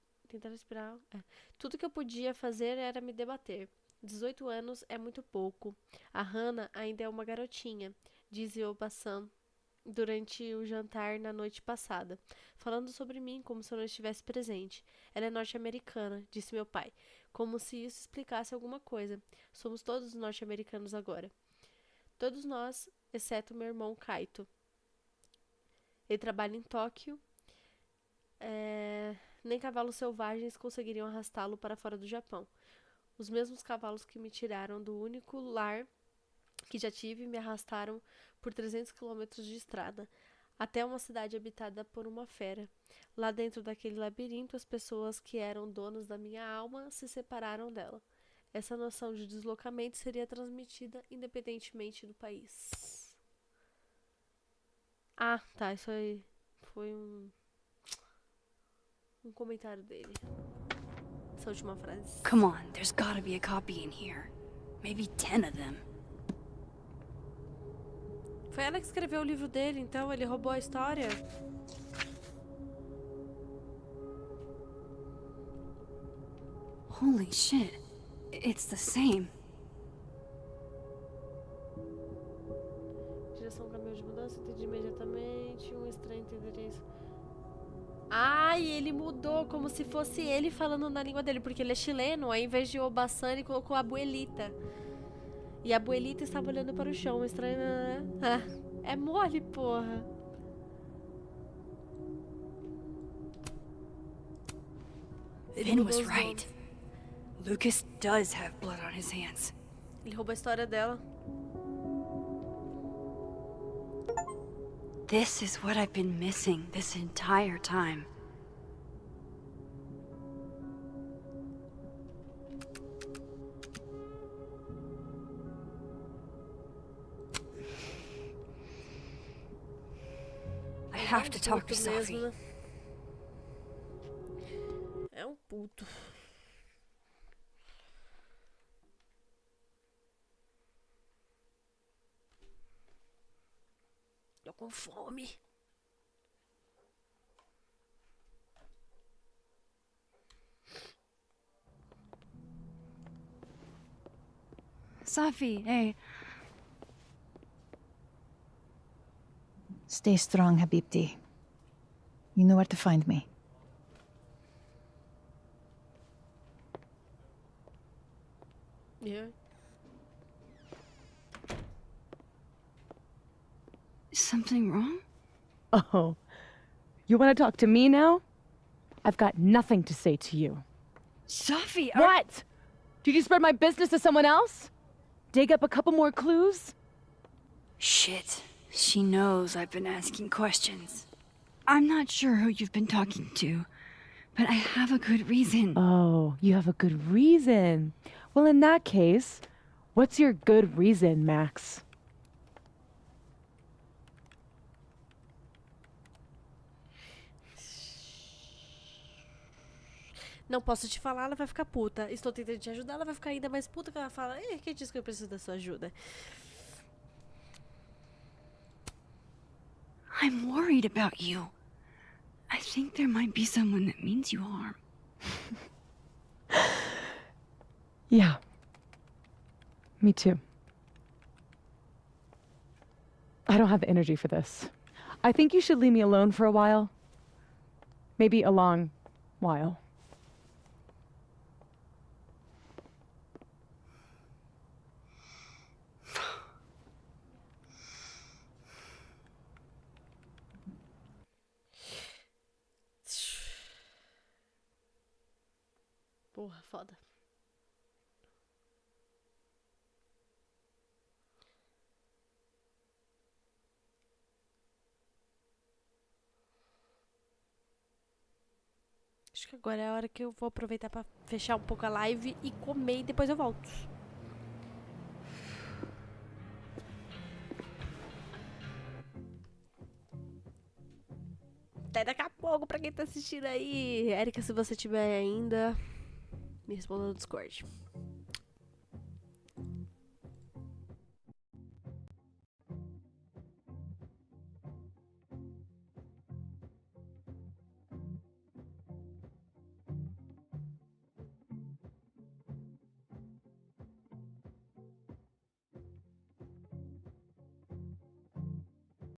Tudo que eu podia fazer era me debater. 18 anos é muito pouco. A Hannah ainda é uma garotinha, diz Yoba-san durante o jantar na noite passada, falando sobre mim como se eu não estivesse presente. Ela é norte-americana, disse meu pai, como se isso explicasse alguma coisa. Somos todos norte-americanos agora. Todos nós, exceto meu irmão Kaito. Ele trabalha em Tóquio. Nem cavalos selvagens conseguiriam arrastá-lo para fora do Japão. Os mesmos cavalos que me tiraram do único lar que já tive me arrastaram por 300 quilômetros de estrada, até uma cidade habitada por uma fera. Lá dentro daquele labirinto, as pessoas que eram donas da minha alma se separaram dela. Essa noção de deslocamento seria transmitida independentemente do país. Ah, tá, isso aí foi um comentário dele. Essa última frase. Come on, there's gotta be a copy in here. Maybe 10 of them. Foi ela que escreveu o livro dele, então ele roubou a história? Holy shit, it's the same. Direção ao caminhão de mudança, entendi imediatamente. Um estranho entenderia isso. Ai, ele mudou como se fosse ele falando na língua dele, porque ele é chileno, ao invés de Obasan, ele colocou a abuelita. E a abuelita estava olhando para o chão, estranho, né? É mole, porra. Vin was right. Lucas does have blood on his hands. Ele roubou a história dela. This is what I've been missing this entire time. I have to talk to Safi. Mesmo, né? É um puto. Tô com fome. Safi, hey. Stay strong, Habibti. You know where to find me. Yeah. Is something wrong? Oh, you want to talk to me now? I've got nothing to say to you. Safi, What? Did you spread my business to someone else? Dig up a couple more clues? Shit. She knows I've been asking questions. I'm not sure who you've been talking to, but I have a good reason. Oh, you have a good reason. Well, in that case, what's your good reason, Max? Não posso te falar, ela vai ficar puta. Estou tentando te ajudar, ela vai ficar ainda mais puta que ela fala. Quem disse que eu preciso da sua ajuda? I'm worried about you. I think there might be someone that means you harm. Yeah. Me too. I don't have energy for this. I think you should leave me alone for a while. Maybe a long while. Porra, foda. Acho que agora é a hora que eu vou aproveitar pra fechar um pouco a live e comer e depois eu volto. Até daqui a pouco pra quem tá assistindo aí. Érica, se você tiver ainda, me responda no Discord.